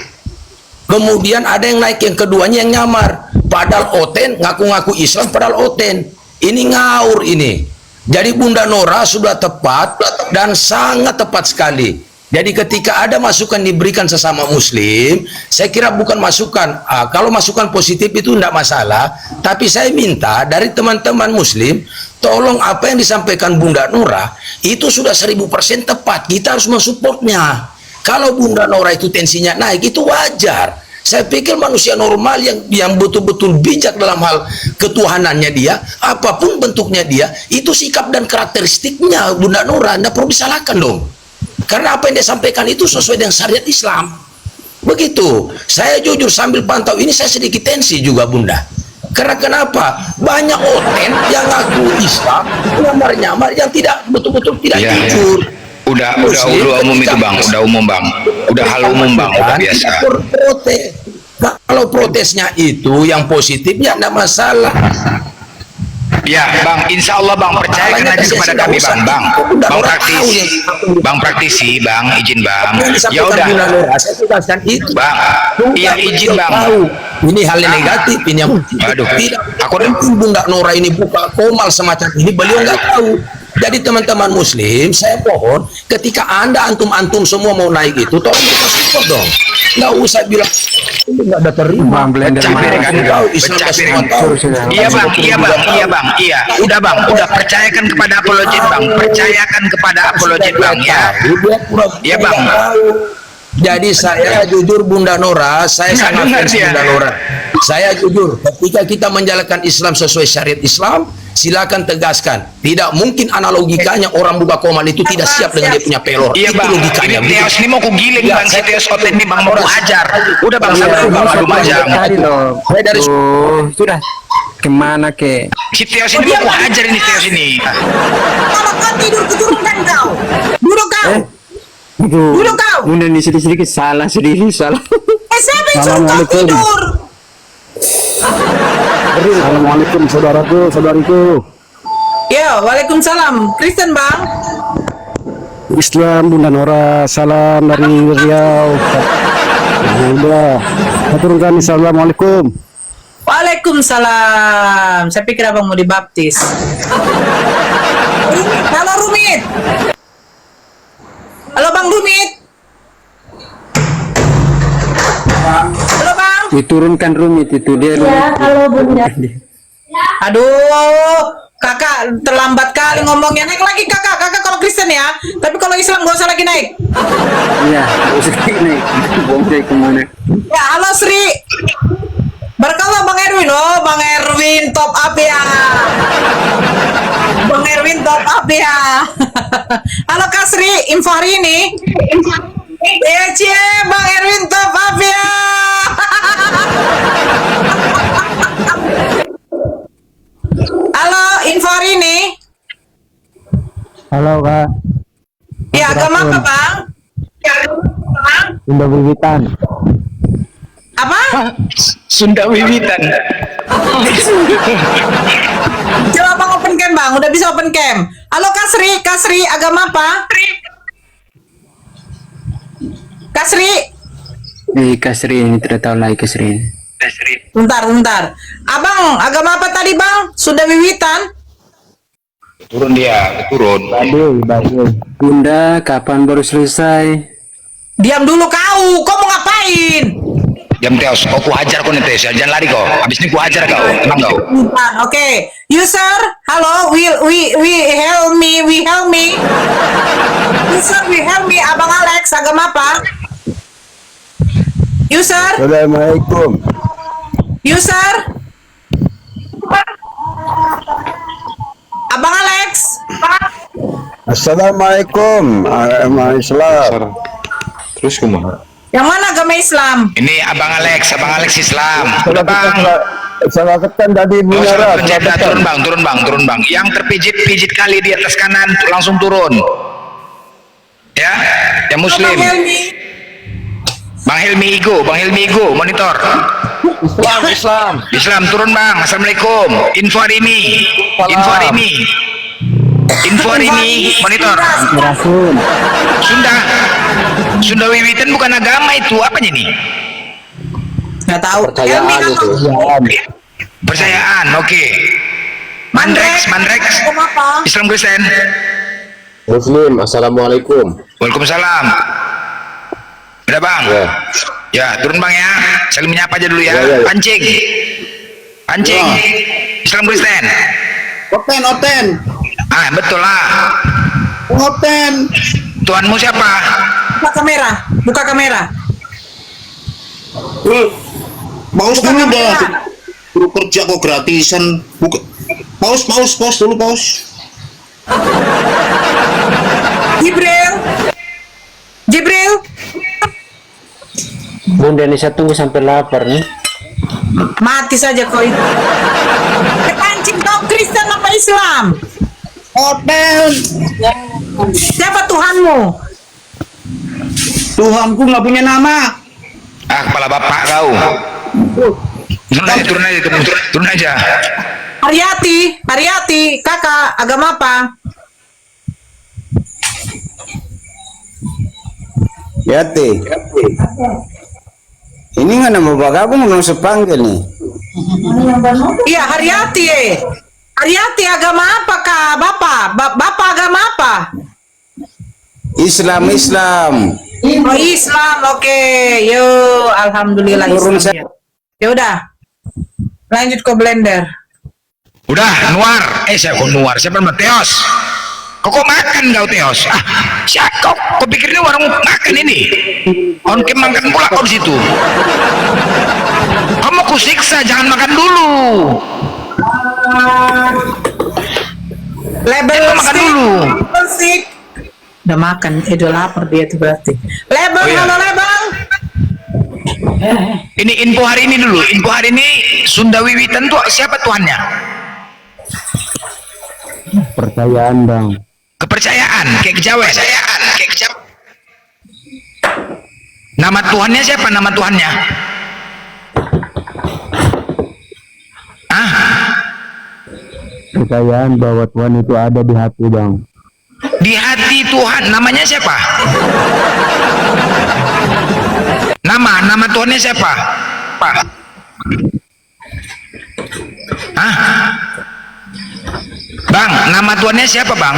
Kemudian ada yang naik yang keduanya yang nyamar. Padahal oten, ngaku-ngaku Islam padahal oten. Ini ngaur ini. Jadi Bunda Nora sudah tepat dan sangat tepat sekali. Jadi ketika ada masukan diberikan sesama muslim, saya kira bukan masukan, kalau masukan positif itu tidak masalah, tapi saya minta dari teman-teman muslim, tolong apa yang disampaikan Bunda Nora, itu sudah 1000% tepat, kita harus mensupportnya. Kalau Bunda Nora itu tensinya naik, itu wajar. Saya pikir manusia normal yang betul-betul bijak dalam hal ketuhanannya dia, apapun bentuknya dia, itu sikap dan karakteristiknya Bunda Nora, tidak perlu disalahkan dong. Karena apa yang dia sampaikan itu sesuai dengan syariat Islam. Begitu. Saya jujur sambil pantau ini saya sedikit tensi juga Bunda. Karena kenapa? Banyak oten yang ngaku Islam, nyamar-nyamar yang tidak betul-betul tidak jujur. Udah umum itu bang, udah umum bang, udah hal umum bang, udah biasa. Protes. Kalau protesnya itu yang positifnya tidak masalah. Ya bang, insya Allah bang, percayakan aja kepada kami bang, bang praktisi, bang izin bang. Ya udah, saya tugaskan itu. bang, iya izin bang. Ini hal yang negatif, ini yang Aduh, tidak. aku Bunda Nora ini buka komal semacam ini, beliau nggak tahu. Jadi teman-teman muslim, saya mohon ketika anda antum semua mau naik itu, tolong kita support dong. Nggak usah bilang ini nggak ada terima. Iya bang, iya. Udah bang, udah percayakan kepada apologet bang, percayakan kepada apologet bang ya. Iya bang. Jadi saya jujur Bunda Nora, saya sangat fans Bunda Nora. Saya jujur, ketika kita menjalankan Islam sesuai syariat Islam, silakan tegaskan. Tidak mungkin analogikanya orang buka komal itu tidak siap dengan dia punya pelor. Iya itu bang, logikanya. ini Teos ini mau kugiling Ya, bang, si Teos Oten ini bang mau kuhajar. Udah bang, Iya, sabar bang, aduh majang. Tadi loh. Saya dari Sudah. Kemana ke? Si Teos ini mau kuhajar ini Teos ini. Kalau kau tidur, keturunkan kau. Duduk kau. Duduk kau. Bunda ini sedikit salah. Siapa yang suruh kau tidur? Assalamualaikum saudariku. Ya, waalaikumsalam. Kristen Bang. Islam Bunda Nora, salam dari Riau. Udah, aturkan assalamualaikum. Waalaikumsalam. Saya pikir abang mau dibaptis. Halo Rumit. Halo Bang Rumit. Halo Bang. Diturunkan rumit itu dia. Ya, halo Bunda. Aduh, kakak terlambat kali ngomongnya. Naik lagi kakak kalau Kristen ya. Tapi kalau Islam gak usah lagi naik. Iya, usah ini. Bongkai kemana? Ya, halo Sri. Berkala Bang Erwin. Oh, Bang Erwin top up ya. Bang Erwin top up ya. Halo Kak Sri, info hari ini. Ya, cie, Bang Erwin top up ya. Halo, info hari ini. Halo Kak, Ya, agama apa Bang? Sunda Wiwitan. Apa? Sunda Wiwitan. Coba bang open cam bang, udah bisa open cam. Halo Kasri, agama apa? Kasri, Kasri ini tidak tahu lagi Kasri. bentar. Abang, agama apa tadi bang? Sudah wiwitan? Turun dia, turun. Bunda, kapan baru selesai? Diam dulu kau mau ngapain? Jam Teos, kau ku hajar kau nih Teos, jangan lari kau. Habis ini ku hajar kau, tenang kau. Oke. User, halo, we help me. User, we help me. Abang Alex, agama apa? User, Assalamualaikum. user. Abang Alex. Assalamualaikum. Agama Islam. Terus kumaha? Yang mana agama Islam? Ini Abang Alex Islam. Udah bang. Salah tekan tadi Oh, Munara. salah pencet. Turun bang. Yang terpijit kali di atas kanan langsung turun. Ya, yang Muslim. Abang Helmi. Bang Helmi Igo, monitor. Islam turun bang. Assalamualaikum. Info hari ini, monitor. Sunda Wiwitan bukan agama itu, apanya nih? Nggak tahu. Helmi apa? Percayaan, oke. Mandrex, Agama apa? Islam Kristen. Muslim. Assalamualaikum. Waalaikumsalam. Udah bang? Ya, turun bang ya. Saling menyapa aja dulu ya. Pancing. Islam Kristen. Oten. Ah, betul lah. Oten. Tuhanmu siapa? Buka kamera. Paus Buka dulu kamera. dah. Suruh kerja kok gratisan. Buka. Paus dulu paus. Jibril. Bunda ini saya tunggu sampai lapar nih. Mati saja kau itu. Kepancing kau Kristen apa Islam? Oten. Siapa Tuhanmu? Tuhanku nggak punya nama. Ah, kepala bapak kau. Turun aja. Haryati, kakak, agama apa? Yati. Ini nggak nama bagabung belum sepanggil nih. Iya, Haryati. Haryati agama apa kak? Bapak agama apa? Islam. Oh, Islam, oke. Yo, alhamdulillah Turun Islam. Ya udah. Lanjut ke blender. Udah, Nuar. Siapa Nuar? Siapa nama Teos? Kok makan kau Teos? Ah, siapa kau pikir ini warung makan ini? On cam makan pula kau di situ. Kamu kusiksa, jangan makan dulu. Label makan dulu. stick. Udah makan, udah lapar dia tuh berarti. Label, Oh, iya. halo label. Ini info hari ini dulu. Info hari ini Sunda Wiwitan tuh siapa tuannya? Percayaan bang. Kepercayaan, kayak kejawen. Nama Tuhannya siapa? Nama Tuhannya? Ah, Percayaan bahwa Tuhan itu ada di hati bang. di hati Tuhan. Namanya siapa? Nama Tuhannya siapa? Pak. Hah? Bang, nama Tuhannya siapa, Bang?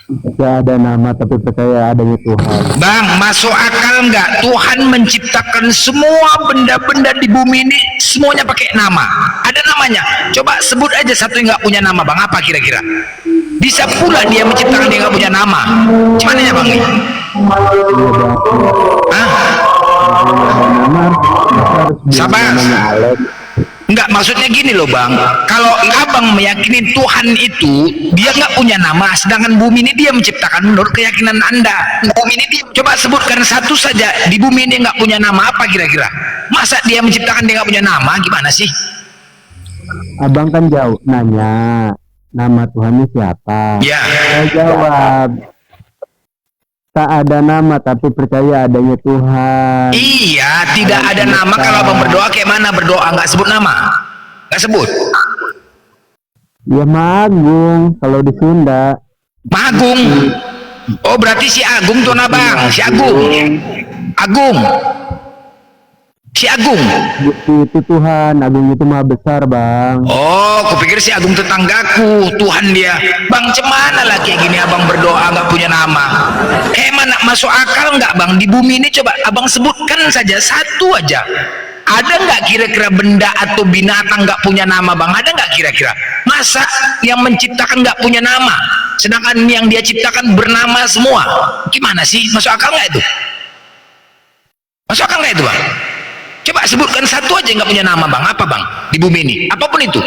Tidak ada nama tapi percaya adanya Tuhan. Bang, masuk akal nggak Tuhan menciptakan semua benda-benda di bumi ini semuanya pakai nama? Ada namanya. Coba sebut aja satu yang nggak punya nama, Bang. Apa kira-kira? Bisa pula dia menciptakan dia nggak punya nama. Gimana ya, Bang? Hah? Sabar. Enggak, maksudnya gini loh bang, kalau abang meyakini Tuhan itu dia nggak punya nama, sedangkan bumi ini dia menciptakan menurut keyakinan anda. Bumi ini dia, coba sebutkan satu saja di bumi ini nggak punya nama, apa kira-kira? Masa dia menciptakan dia nggak punya nama, gimana sih? Abang kan jauh nanya nama Tuhannya siapa? Ya, Saya jawab tak ada nama tapi percaya adanya Tuhan. Iya, tidak ada nama. Kalau abang berdoa kayak mana berdoa? Nggak sebut nama, nggak sebut. Ya Magung kalau di Sunda. Magung. Oh berarti si Agung tuh abang, si Agung. Agung. Si Agung. Itu Tuhan, Agung itu maha besar bang. Oh, kupikir si Agung tetanggaku, Tuhan dia. Bang, cemana lah kayak gini abang berdoa nggak punya nama? Kayak mana masuk akal nggak bang? Di bumi ini coba abang sebutkan saja satu aja. Ada nggak kira-kira benda atau binatang nggak punya nama bang? Ada nggak kira-kira? Masa yang menciptakan nggak punya nama, sedangkan yang dia ciptakan bernama semua? Gimana sih? Masuk akal nggak itu? Masuk akal nggak itu bang? Coba sebutkan satu aja yang nggak punya nama bang. Apa bang? Di bumi ini, apapun itu.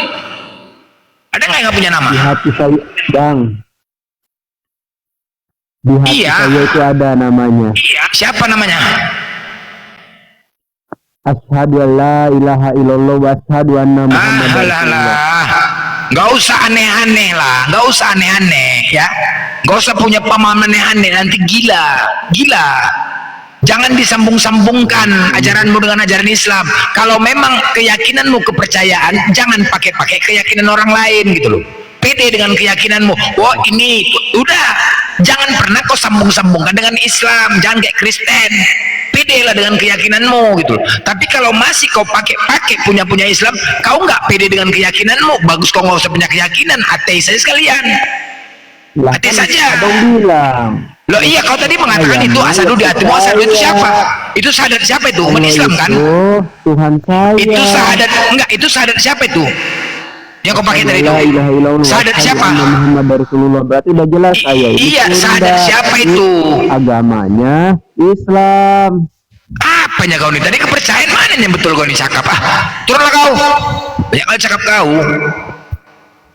Ada nggak yang nggak punya nama? Di hati saya bang. Di hati Iya. saya itu ada namanya. Iya. Siapa namanya? Asyhadu an la ilaha illallah wa asyhadu anna Muhammadar Rasulullah. Nggak usah aneh-aneh lah, nggak usah aneh-aneh ya. Nggak usah punya pemahaman aneh-aneh, nanti gila. Jangan disambung-sambungkan ajaranmu dengan ajaran Islam. Kalau memang keyakinanmu kepercayaan, jangan pakai keyakinan orang lain gitu loh. Pede dengan keyakinanmu. Wah ini udah, jangan pernah kau sambung-sambungkan dengan Islam. Jangan kayak Kristen. Pede lah dengan keyakinanmu gitu loh. Tapi kalau masih kau pakai punya Islam, kau nggak pede dengan keyakinanmu, bagus kau nggak usah punya keyakinan, ateis saja sekalian. Lah, Ateis kan saja. abang bilang. Loh iya, kau tadi mengatakan itu asadu di hatimu. Asadu itu siapa? Itu syahadat siapa itu? Umat Islam kan? Oh, Tuhan saya. Itu syahadat enggak? Itu syahadat siapa itu? Yang kau pakai tadi itu? La ilaha illallah. Syahadat siapa? Muhammad Rasulullah. Berarti udah jelas saya. Iya, syahadat siapa itu? Agamanya Islam. Apanya kau nih? Tadi kepercayaan mana yang betul kau nih cakap? Turunlah kau. Banyak kali cakap kau.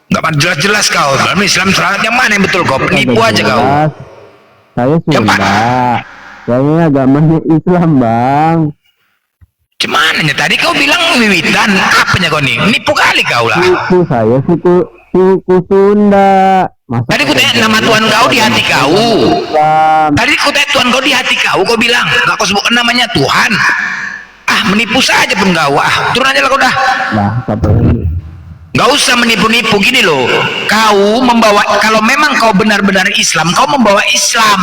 Enggak pada jelas-jelas kau. Dalam Islam syahadat yang mana yang betul kau? Penipu aja kau. Saya Sunda. Saya agamanya Islam, Bang. Cuman tadi kau bilang wiwitan, apanya kau nih? Nipu kali kau lah. Suku saya suku Sunda. Masa Tadi ku tanya nama Tuhan kau di hati kau. Islam. Tadi ku tanya Tuhan kau di hati kau bilang, gak kau sebutkan namanya Tuhan. Menipu saja pun kau. Turun aja lah kau dah. Nah, apa ini? Gak usah menipu-nipu gini loh. Kau membawa, kalau memang kau benar-benar Islam, kau membawa Islam.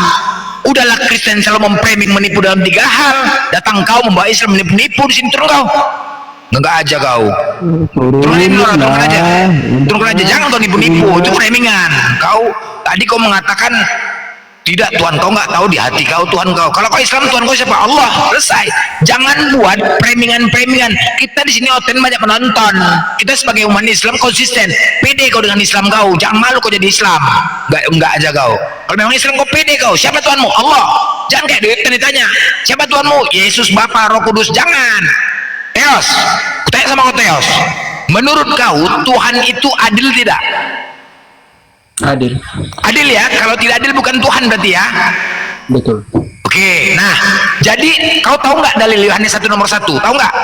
Udahlah Kristen selalu memframing menipu dalam 3 hal. Datang kau membawa Islam menipu-nipu di sini, turun kau. Enggak aja kau. Turunin orang, turunkan aja. Jangan kau nipu-nipu, itu framingan. Kau tadi kau mengatakan tidak, Tuhan kau nggak tahu di hati kau Tuhan kau. Kalau kau Islam, Tuhan kau siapa? Allah. Selesai. Jangan buat premingan. Kita di sini oten banyak penonton. Kita sebagai umat Islam konsisten. Pede kau dengan Islam kau. Jangan malu kau jadi Islam. Enggak aja kau. Kalau memang Islam kau pede kau. Siapa Tuhanmu? Allah. Jangan kayak duit ditanya. Siapa Tuhanmu? Yesus, Bapa, Roh Kudus. Jangan. Teos. Kutanya sama kau Teos. Menurut kau Tuhan itu adil tidak? Adil. Adil ya, kalau tidak adil bukan Tuhan berarti ya. Betul. Oke, nah jadi kau tahu nggak dalil Yohanes 1 nomor 1? Tahu nggak?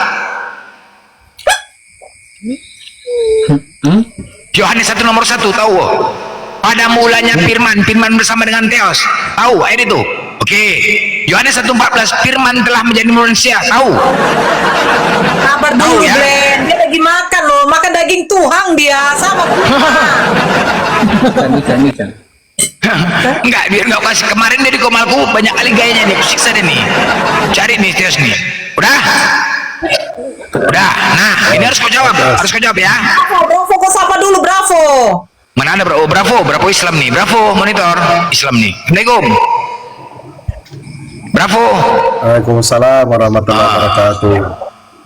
Yohanes 1 nomor 1 tahu? Pada mulanya firman bersama dengan Theos. Tahu ayat itu? Oke. Yohanes 1:14, firman telah menjadi manusia. Tahu? Kabar dulu, ya? Glenn. Dia lagi makan loh, makan daging tulang dia sama. Ikan. Enggak, biar nggak kasih. Kemarin dia di komalku banyak kali gayanya nih, siksa deh nih. Cari nih Theos nih. Udah? Nah ini harus kau jawab ya. Bravo, kau sapa dulu, Bravo. Mana ada bro? Bravo Islam nih. Bravo monitor Islam nih. Assalamualaikum. Bravo. Waalaikumsalam warahmatullahi wabarakatuh.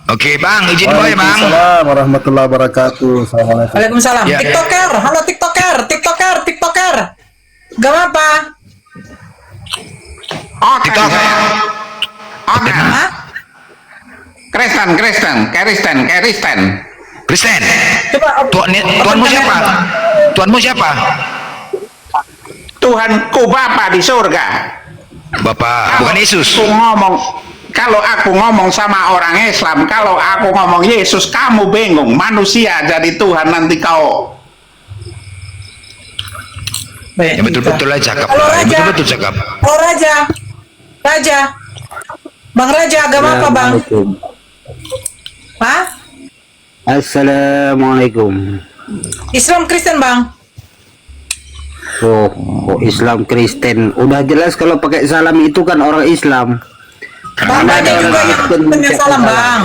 Oke bang, izin boy bang. Waalaikumsalam warahmatullahi wabarakatuh. Assalamualaikum. Waalaikumsalam. Ya. TikToker, halo TikToker. Gak apa? TikTok. Hah? Kristen. Coba. Tuhanmu siapa? Tuhanmu siapa? Tuhanku Bapa di surga. Bapak, bukan Yesus. Kalau aku ngomong sama orang Islam, kalau aku ngomong Yesus, kamu bingung. Manusia jadi Tuhan, nanti kau Banyak Ya betul-betul lah cakap. Halo Ya, Raja. betul-betul cakap. Oh Raja. Raja. Bang Raja agama apa bang? Hah? Assalamualaikum. Islam Kristen bang? Oh, Islam Kristen. Udah jelas kalau pakai salam itu kan orang Islam. Bang banyak juga yang Kristen yang salam bang.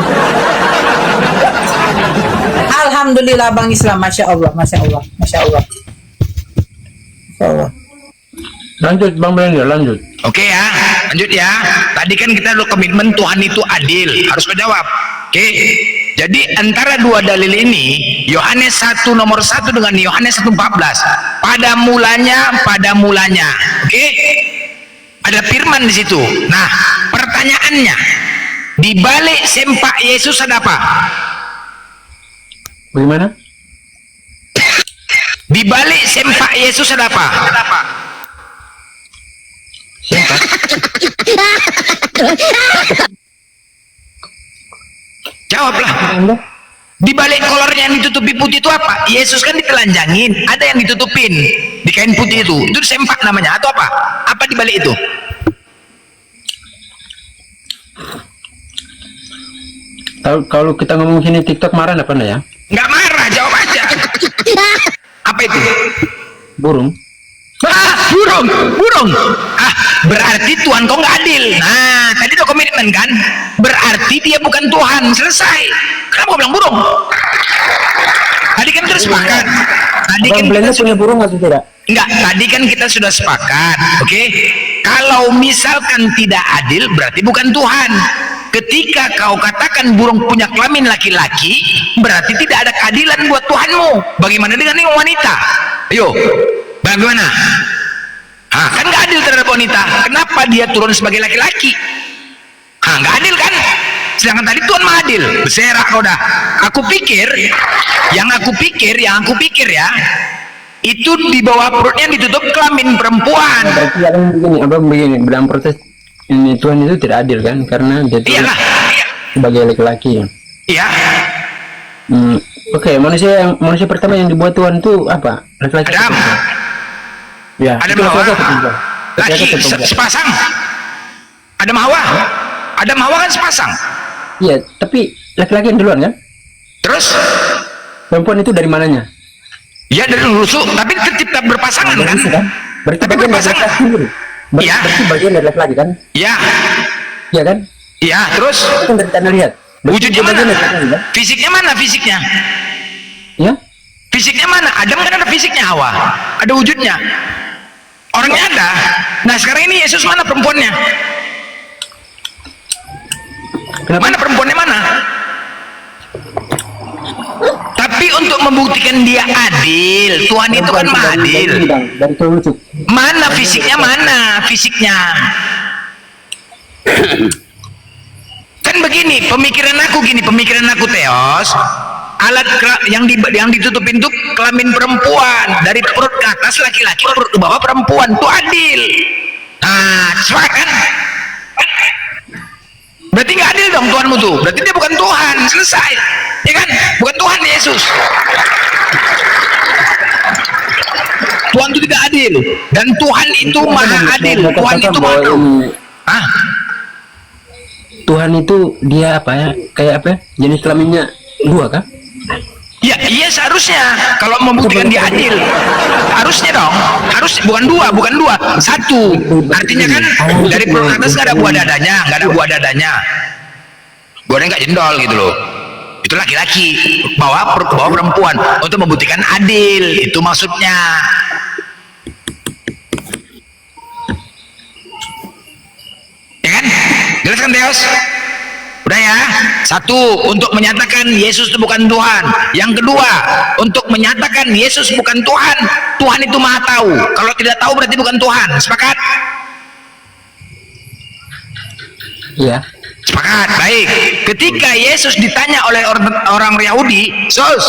Alhamdulillah bang Islam, masya Allah, masya Allah, masya Allah. Masya Allah. Lanjut Bang Brenda, lanjut. Oke ya, lanjut ya. Tadi kan kita udah komitmen Tuhan itu adil, harus menjawab. Oke. Jadi antara dua dalil ini, Yohanes 1 nomor 1 dengan Yohanes 1:14. Pada mulanya. Oke? Ada firman di situ. Nah, pertanyaannya, di balik sempak Yesus ada apa? Bagaimana? Di balik sempak Yesus ada apa? Jawablah. Di balik kolornya yang ditutupi putih itu apa? Yesus kan ditelanjangin, ada yang ditutupin di kain putih itu. Itu sempak namanya atau apa? Apa di balik itu? Kalau kita ngomong sini TikTok marah apa enggak ya? Nggak marah, jawab aja. Apa itu? Burung. Burung. Berarti Tuhan kau nggak adil. Nah, tadi udah komitmen kan? Berarti dia bukan Tuhan. Selesai. Kenapa kau bilang burung? Tadi kan kita sepakat. Tadi kan kita punya burung atau tidak? Enggak, tadi kan kita sudah sepakat, oke? Kalau misalkan tidak adil, berarti bukan Tuhan. Ketika kau katakan burung punya kelamin laki-laki, berarti tidak ada keadilan buat Tuhanmu. Bagaimana dengan yang wanita? Ayo, bagaimana? Kan nggak adil terhadap wanita. Kenapa dia turun sebagai laki-laki? Nggak adil kan? Sedangkan tadi Tuhan mah adil. Berserak kau dah. Yang aku pikir ya, itu di bawah perutnya ditutup kelamin perempuan. Berarti begini, dalam proses ini Tuhan itu tidak adil kan? Karena dia Iyalah. sebagai laki-laki. Iya. Oke, manusia pertama yang dibuat Tuhan itu apa? Laki-laki. Adam. Ya. Adam itu Hawa. laki-laki atau perempuan? Laki Laki-laki atau perempuan? sepasang. Adam Hawa kan sepasang. Iya, tapi laki-laki yang duluan kan? Terus Perempuan itu dari mananya? ya dari rusuk, tapi tercipta berpasangan kan? Berarti Tapi bagian dari berpasangan. laki-laki. Iya. Berarti bagian dari laki-laki kan? Iya. Iya kan? Iya, terus Itu kan dari tanah lihat. Berarti wujudnya mana? bagian dari laki-laki, kan? Fisiknya mana fisiknya? Ya? Fisiknya mana? Adam kan ada fisiknya, Hawa. Ada wujudnya. Orangnya ada. Nah, sekarang ini Yesus mana perempuannya? Kenapa? Mana perempuannya mana? Tapi untuk membuktikan dia adil, Tuhan itu kan maha adil. Dari wujud. Mana fisiknya, Kan begini, pemikiran aku Teos, yang ditutupin itu kelamin perempuan, dari perut ke atas laki-laki, perut ke bawah perempuan, itu adil. Nah, sepakat kan? Berarti nggak adil dong Tuhanmu tuh, berarti dia bukan Tuhan, selesai, ya kan? Bukan Tuhan Yesus. Tuhan itu tidak adil, dan Tuhan itu maha adil. Tuhan itu maha tahu. Tuhan itu dia apa ya? Kayak apa ya? Jenis kelaminnya dua kan? Ya, iya seharusnya. Kalau membuktikan dia adil, harusnya dong. Harus bukan dua, satu. Artinya kan dari perut atas nggak ada buah dadanya, buahnya nggak jendol gitu loh. Itu laki-laki, bawa perempuan untuk membuktikan adil. Itu maksudnya. Ya kan? Jelas kan Teos? Udah ya. Satu, untuk menyatakan Yesus itu bukan Tuhan. Yang kedua, untuk menyatakan Yesus bukan Tuhan. Tuhan itu maha tahu. Kalau tidak tahu berarti bukan Tuhan. Sepakat? Iya. Sepakat. Baik. Ketika Yesus ditanya oleh orang Yahudi, "Sos,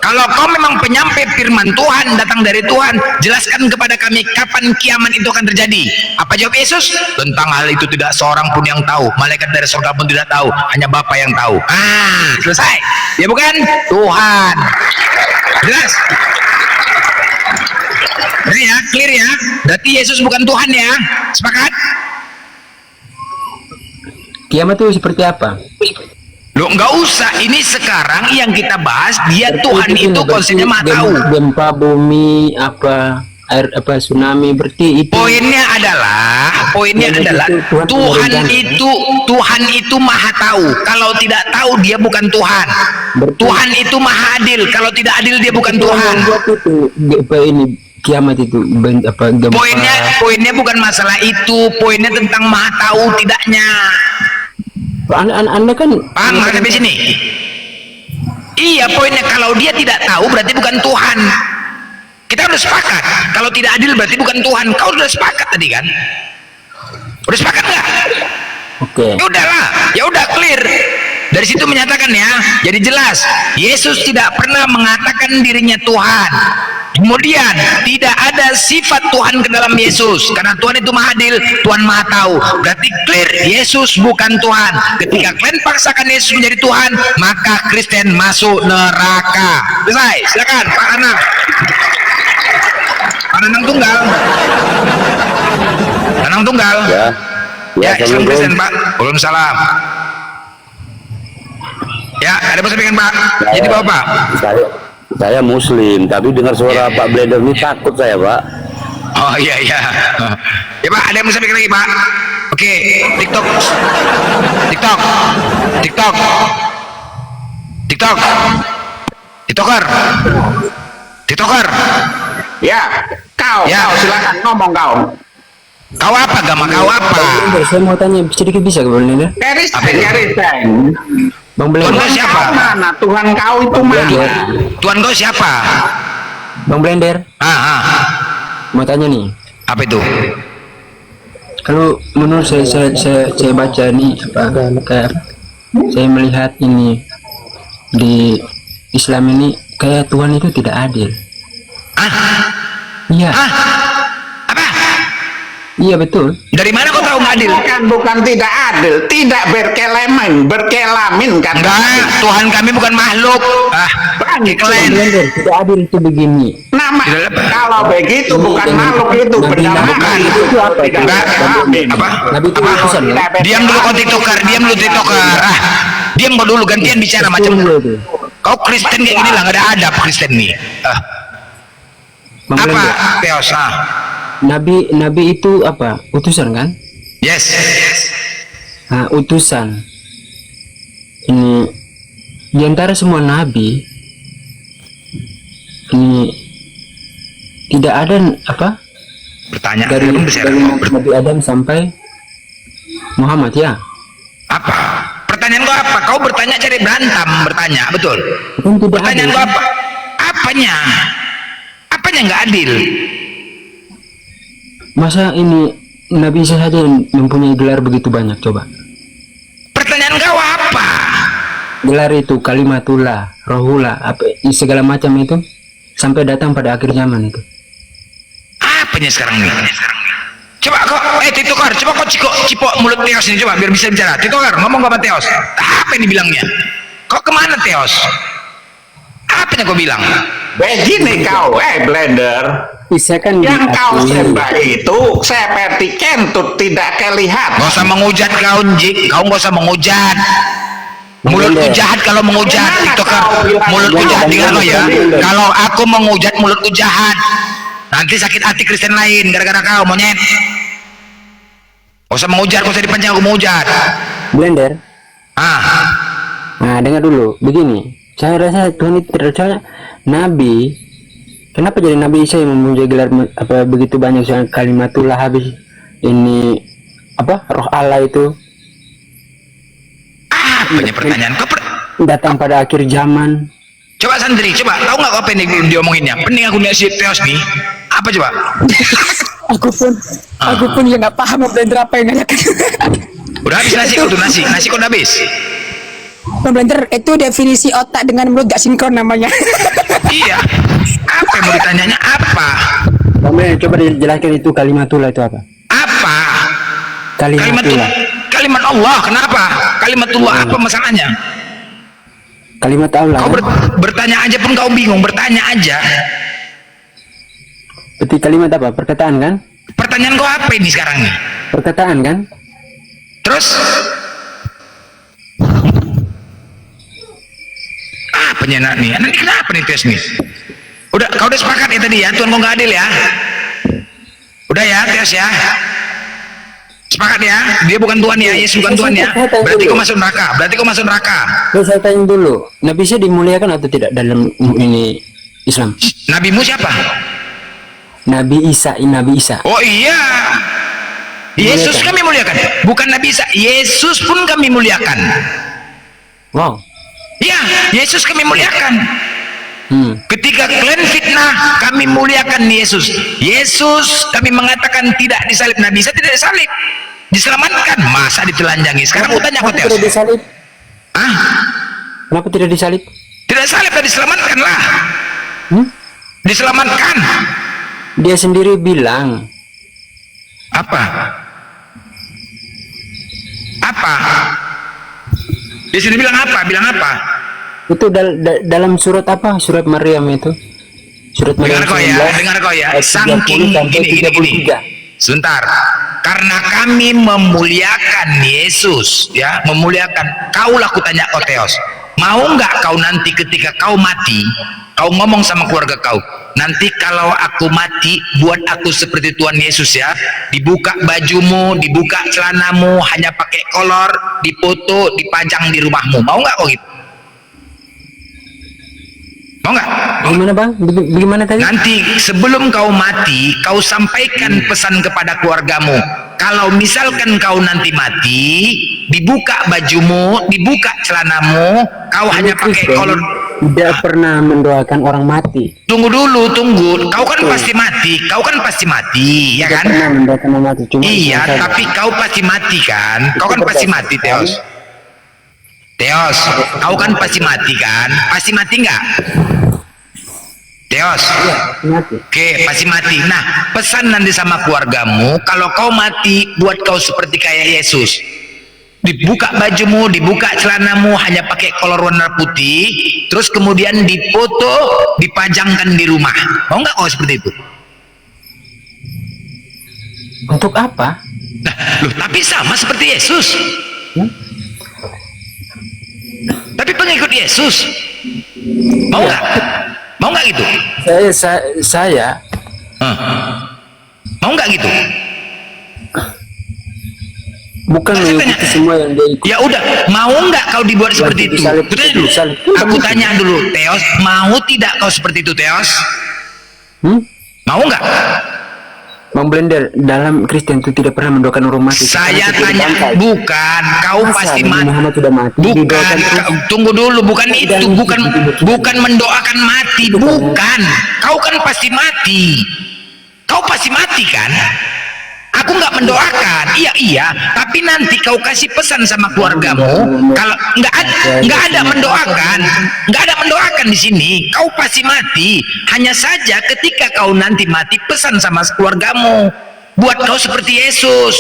kalau kau memang penyampai firman Tuhan, datang dari Tuhan, jelaskan kepada kami kapan kiamat itu akan terjadi." Apa jawab Yesus? "Tentang hal itu tidak seorang pun yang tahu, malaikat dari surga pun tidak tahu, hanya Bapa yang tahu." Selesai. Ya bukan? Tuhan. Jelas? Ini ya, clear ya. Berarti Yesus bukan Tuhan ya. Sepakat? Kiamat itu seperti apa? Loh, nggak usah. Ini sekarang yang kita bahas, dia Tuhan itu konsepnya Maha Tahu. Gempa bumi, apa air, apa tsunami, berarti itu. Poinnya adalah Tuhan itu Maha Tahu. Kalau tidak tahu dia bukan Tuhan. Tuhan itu Maha Adil. Kalau tidak adil dia bukan Tuhan. Apa ini kiamat itu apa gempa? Poinnya bukan masalah itu. Poinnya tentang Maha Tahu tidaknya. Anda kan paham nggak sampai sini? Iya, poinnya kalau dia tidak tahu berarti bukan Tuhan. Kita udah sepakat. Kalau tidak adil berarti bukan Tuhan. Kau udah sepakat tadi kan? Udah sepakat nggak? Oke. Ya udahlah, ya udah clear. Dari situ menyatakan ya, jadi jelas Yesus tidak pernah mengatakan dirinya Tuhan. Kemudian tidak ada sifat Tuhan ke dalam Yesus karena Tuhan itu Maha Adil, Tuhan Maha Tahu. Berarti clear Yesus bukan Tuhan. Ketika kalian paksakan Yesus menjadi Tuhan, maka Kristen masuk neraka. Selesai. Silakan Pak Anang. Pak Anang Tunggal. Anang Tunggal. Ya, Islam Kristen Pak. Waalaikumsalam. Ya, ada persampaikan Pak. Jadi Bapak. Saya Muslim, tapi dengar suara Pak Blender ini takut saya, Pak. Oh iya. Ya Pak, ada yang mau sampaikan lagi Pak? Oke, TikTok. TikToker. Ya, kau silakan ngomong kau. Kau apa, agama kau apa? Saya mau tanya sedikit, bisa Bang Blender? Kerisen. Bang Blender. Tuhan kau siapa? Mana? Tuhan kau itu mana? Tuhan kau siapa? Bang Blender. Mau tanya nih. Apa itu? Kalau menurut saya baca nih kayak saya melihat ini di Islam ini kayak Tuhan itu tidak adil. Iya. Iya betul. Dari mana kau tahu nggak adil? Bukan tidak adil, tidak berkelamin kan? Enggak, Tuhan kami bukan makhluk. Kalian tidak adil itu begini. Nama kalau begitu bukan makhluk itu benda bukan. Enggak. Apa? Diam dulu kau TikToker, diam dulu gantian bicara macam. Kau Kristen kayak gini lah, nggak ada adab Kristen nih. Apa? Teos. Nabi itu apa? Utusan kan? Yes. Nah, utusan. Ini di antara semua nabi ini tidak ada apa? Pertanyaan dari Nabi Adam sampai Muhammad ya? Apa? Pertanyaan kau apa? Kau bertanya cari berantem, bertanya, betul? Pertanyaan kau apa? Apanya? Apanya nggak adil? Masa ini Nabi Isa saja yang mempunyai gelar begitu banyak, coba. Pertanyaan kau apa? Gelar itu kalimatullah, rohullah, apa segala macam itu sampai datang pada akhir zaman itu. Apanya sekarang nih? Coba kok, TikToker, coba kok cipok mulut Teos ini, coba biar bisa bicara. TikToker, ngomong sama Teos. Apa yang dibilangnya? Kok kemana Teos? Apanya kau bilang? Begini kau, Blender. Yang kau sembah itu seperti kentut tidak kelihatan. Gak usah mengujat kau, Jik. Kau gak usah mengujat. Mulutku jahat kalau mengujat, TikToker. Mulutku jahat, dengar lo ya. Kalau aku mengujat, mulutku jahat. Nanti sakit hati Kristen lain gara-gara kau, monyet. Gak usah mengujat, gak usah dipanjang aku mengujat. Blender. Nah, dengar dulu. Begini, saya rasa Tuhan itu terpercaya. Nabi, kenapa jadi Nabi Isa yang mempunyai gelar apa begitu banyak soal kalimatullah habis ini apa roh Allah itu? Apanya pertanyaan kau? Datang pada akhir zaman. Coba santri, coba tahu nggak apa yang diomonginnya? Pening aku lihat si Teos nih. Apa coba? aku pun ya nggak paham Blender apa yang ngajak. Udah habis nasi kau tuh, nasi kau udah habis. Blender itu definisi otak dengan mulut gak sinkron namanya. Iya. Apa yang mau ditanyanya apa? Coba dijelaskan itu kalimatullah itu apa? Apa? Kalimatullah. Kalimat Allah, kenapa? Kalimatullah apa masalahnya? Kalimat Allah. Kau bertanya aja pun kau bingung, bertanya aja. Berarti kalimat apa? Perkataan kan? Pertanyaan kau apa ini sekarang nih? Perkataan kan? Terus apanya nak nih? Anak ini kenapa nih tes nih? Udah, kau udah sepakat ya tadi ya, Tuhan kau nggak adil ya? Udah ya, tes ya. Sepakat ya? Dia bukan Tuhan ya, Yesus bukan Tuhan ya. Berarti kau masuk neraka. Berarti kau masuk neraka. Terus saya tanya dulu, Nabi Isa dimuliakan atau tidak dalam ini Islam? Nabimu siapa? Nabi Isa, Nabi Isa. Oh iya. Yesus kami muliakan. Bukan Nabi Isa. Yesus pun kami muliakan. Wow. Ya, Yesus kami muliakan. Ketika kalian fitnah, kami muliakan Yesus. Yesus kami mengatakan tidak disalib. Nabi Isa tidak disalib, diselamatkan. Masa ditelanjangi? Sekarang aku tanya kau, Teos. Tidak disalib. Kenapa tidak disalib? Tidak salib, dan diselamatkan lah. Diselamatkan. Dia sendiri bilang. Apa? Apa? Dia sendiri bilang apa? Bilang apa? Itu dalam surat apa? Surat Maryam itu. Surat Maryam. Dengar kau ya. Saking gini. Sebentar. Karena kami memuliakan Yesus, ya, memuliakan. Kaulah kutanya kau, Teos. Mau nggak kau nanti ketika kau mati, kau ngomong sama keluarga kau, nanti kalau aku mati, buat aku seperti Tuhan Yesus ya. Dibuka bajumu, dibuka celanamu, hanya pakai kolor, dipoto, dipajang di rumahmu. Mau nggak kau gitu? Mau nggak? Bagaimana bang? Bagaimana tadi? Nanti sebelum kau mati, kau sampaikan pesan kepada keluargamu. Kalau misalkan kau nanti mati, dibuka bajumu, dibuka celanamu, kau hanya pakai kolor. Tidak pernah mendoakan orang mati. Tunggu dulu, tunggu. Kau kan pasti mati. Kau kan pasti mati, ya kan? Tidak pernah mendoakan orang mati. Cuma iya, tapi kau pasti mati kan? Kau kan pasti mati, Teos. Teos, kau kan pasti mati kan? Pasti mati nggak? Teos, oke, pasti mati. Nah, pesan nanti sama keluargamu, kalau kau mati, buat kau seperti kayak Yesus. Dibuka bajumu, dibuka celanamu, hanya pakai kolor warna putih, terus kemudian dipoto, dipajangkan di rumah. Mau nggak kau seperti itu? Untuk apa? Nah, loh, tapi sama seperti Yesus. Tapi pengikut Yesus. Mau nggak? Mau nggak gitu? Saya. Mau nggak gitu? Bukan mengikuti semua yang dia ikut. Ya udah, mau nggak kau dibuat seperti itu? Aku tanya dulu, Teos, mau tidak kau seperti itu, Teos? Mau nggak? Bang Blender, dalam Kristen itu tidak pernah mendoakan orang mati. Saya tanya, bukan, kau pasti mati. Bukan, tunggu dulu, bukan itu, bukan mendoakan mati, bukan. Kau kan pasti mati. Kau pasti mati kan? Aku nggak mendoakan, iya, tapi nanti kau kasih pesan sama keluargamu, kalau nggak ada mendoakan di sini, kau pasti mati. Hanya saja ketika kau nanti mati, pesan sama keluargamu, buat kau seperti Yesus,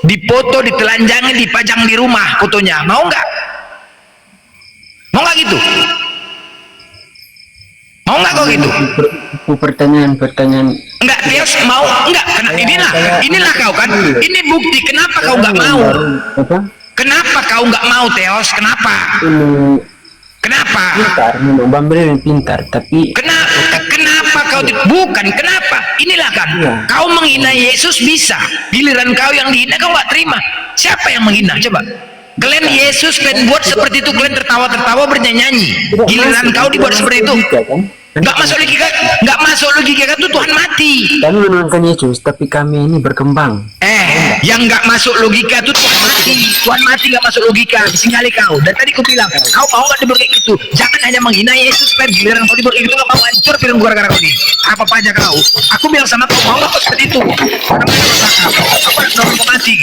dipoto, ditelanjangi, dipajang di rumah fotonya. Mau nggak? Mau nggak gitu? Mau nggak kau gitu? Pertanyaan. Enggak, Teos mau enggak? Inilah kau kan. Ini bukti kenapa kau nggak mau. Kenapa kau nggak mau, Teos? Kenapa? Kenapa? Pintar, Bang Blender pintar, tapi kenapa kau bukan kenapa? Inilah kan. Kau menghina Yesus bisa. Giliran kau yang dihina kau nggak terima. Siapa yang menghina? Coba. Kalian Yesus kalian buat seperti itu, kalian tertawa-tertawa bernyanyi. Giliran kau dibuat seperti itu. Nggak masuk logika itu Tuhan mati. Kami menonton Yesus, tapi kami ini berkembang. Yang nggak masuk logika itu Tuhan mati. Tuhan mati nggak masuk logika. Singali kau. Dan tadi aku bilang, kau mau nggak diberi itu? Jangan hanya menghina Yesus. Giliran kau diberi itu nggak mau hancur film gara-gara kau ini. Apa aja kau? Aku bilang sama kau, mau nggak kau seperti itu? Apa dorong kau mati?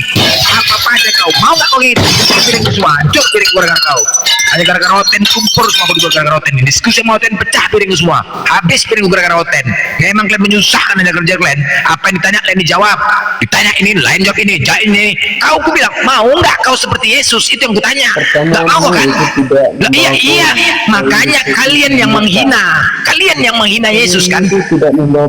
Apa aja kau? Mau nggak kau gitu? Piring semua hancur piring gara-gara kau. Hanya gara-gara roten kumpul semua kau diberi gara-gara roten. Diskusi sama roten pecah piring semua. Habis piring gara-gara roten. Memang kalian menyusahkan aja kerja kalian. Apa yang ditanya kalian dijawab. ditanya ini, lain jawab ini, jawab ini. Kau ku bilang, mau nggak kau seperti Yesus? Itu yang kutanya. Nggak mau kan? Lah, iya. Makanya kalian yang menghina, Yesus kan?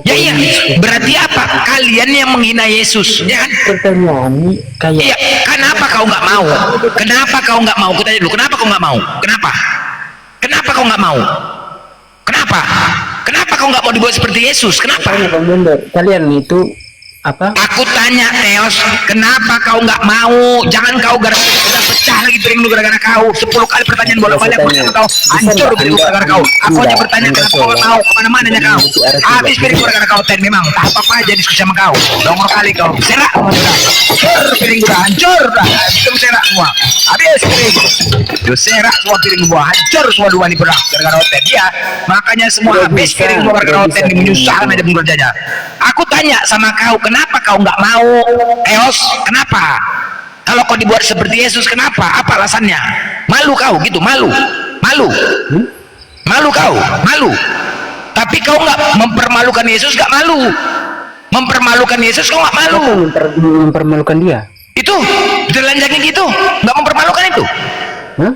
Ya iya. Berarti apa? Kalian yang menghina Yesus, ya kan? Pertanyaan kayak. Iya. Kenapa kau nggak mau? Kenapa kau nggak mau? Kutanya dulu. Kenapa kau nggak mau? Kenapa? Kenapa kau nggak mau? Kenapa? Kenapa kau nggak mau dibuat seperti Yesus? Kenapa? Kalian itu apa? Aku tanya Theos, kenapa kau nggak mau? Jangan kau udah pecah lagi piring lu gara-gara kau. 10 kali pertanyaan bolak-balik aku tanya kau, hancur piring lu gara-gara kau. Aku hanya bertanya kenapa kau nggak mau? Kemana-mana kau? Habis piring lu gara-gara kau. Ten memang tak apa-apa aja diskusi sama kau. Nomor kali kau serak semua sudah. Piring udah hancur, itu serak semua. Habis piring. Itu serak semua piring gua, hancur semua dua nih berak gara-gara hotel dia. Makanya semua habis piring gua gara-gara hotel ini menyusahkan aja pengerjanya. Aku tanya sama kau, kenapa kau nggak mau? Theos, kenapa? Kalau kau dibuat seperti Yesus, kenapa? Apa alasannya? Malu kau gitu, malu kau, malu. Tapi kau nggak mempermalukan Yesus, nggak malu. Mempermalukan Yesus kau nggak malu. Mempermalukan dia. Itu ditelanjangi gitu, nggak mempermalukan itu. Hah?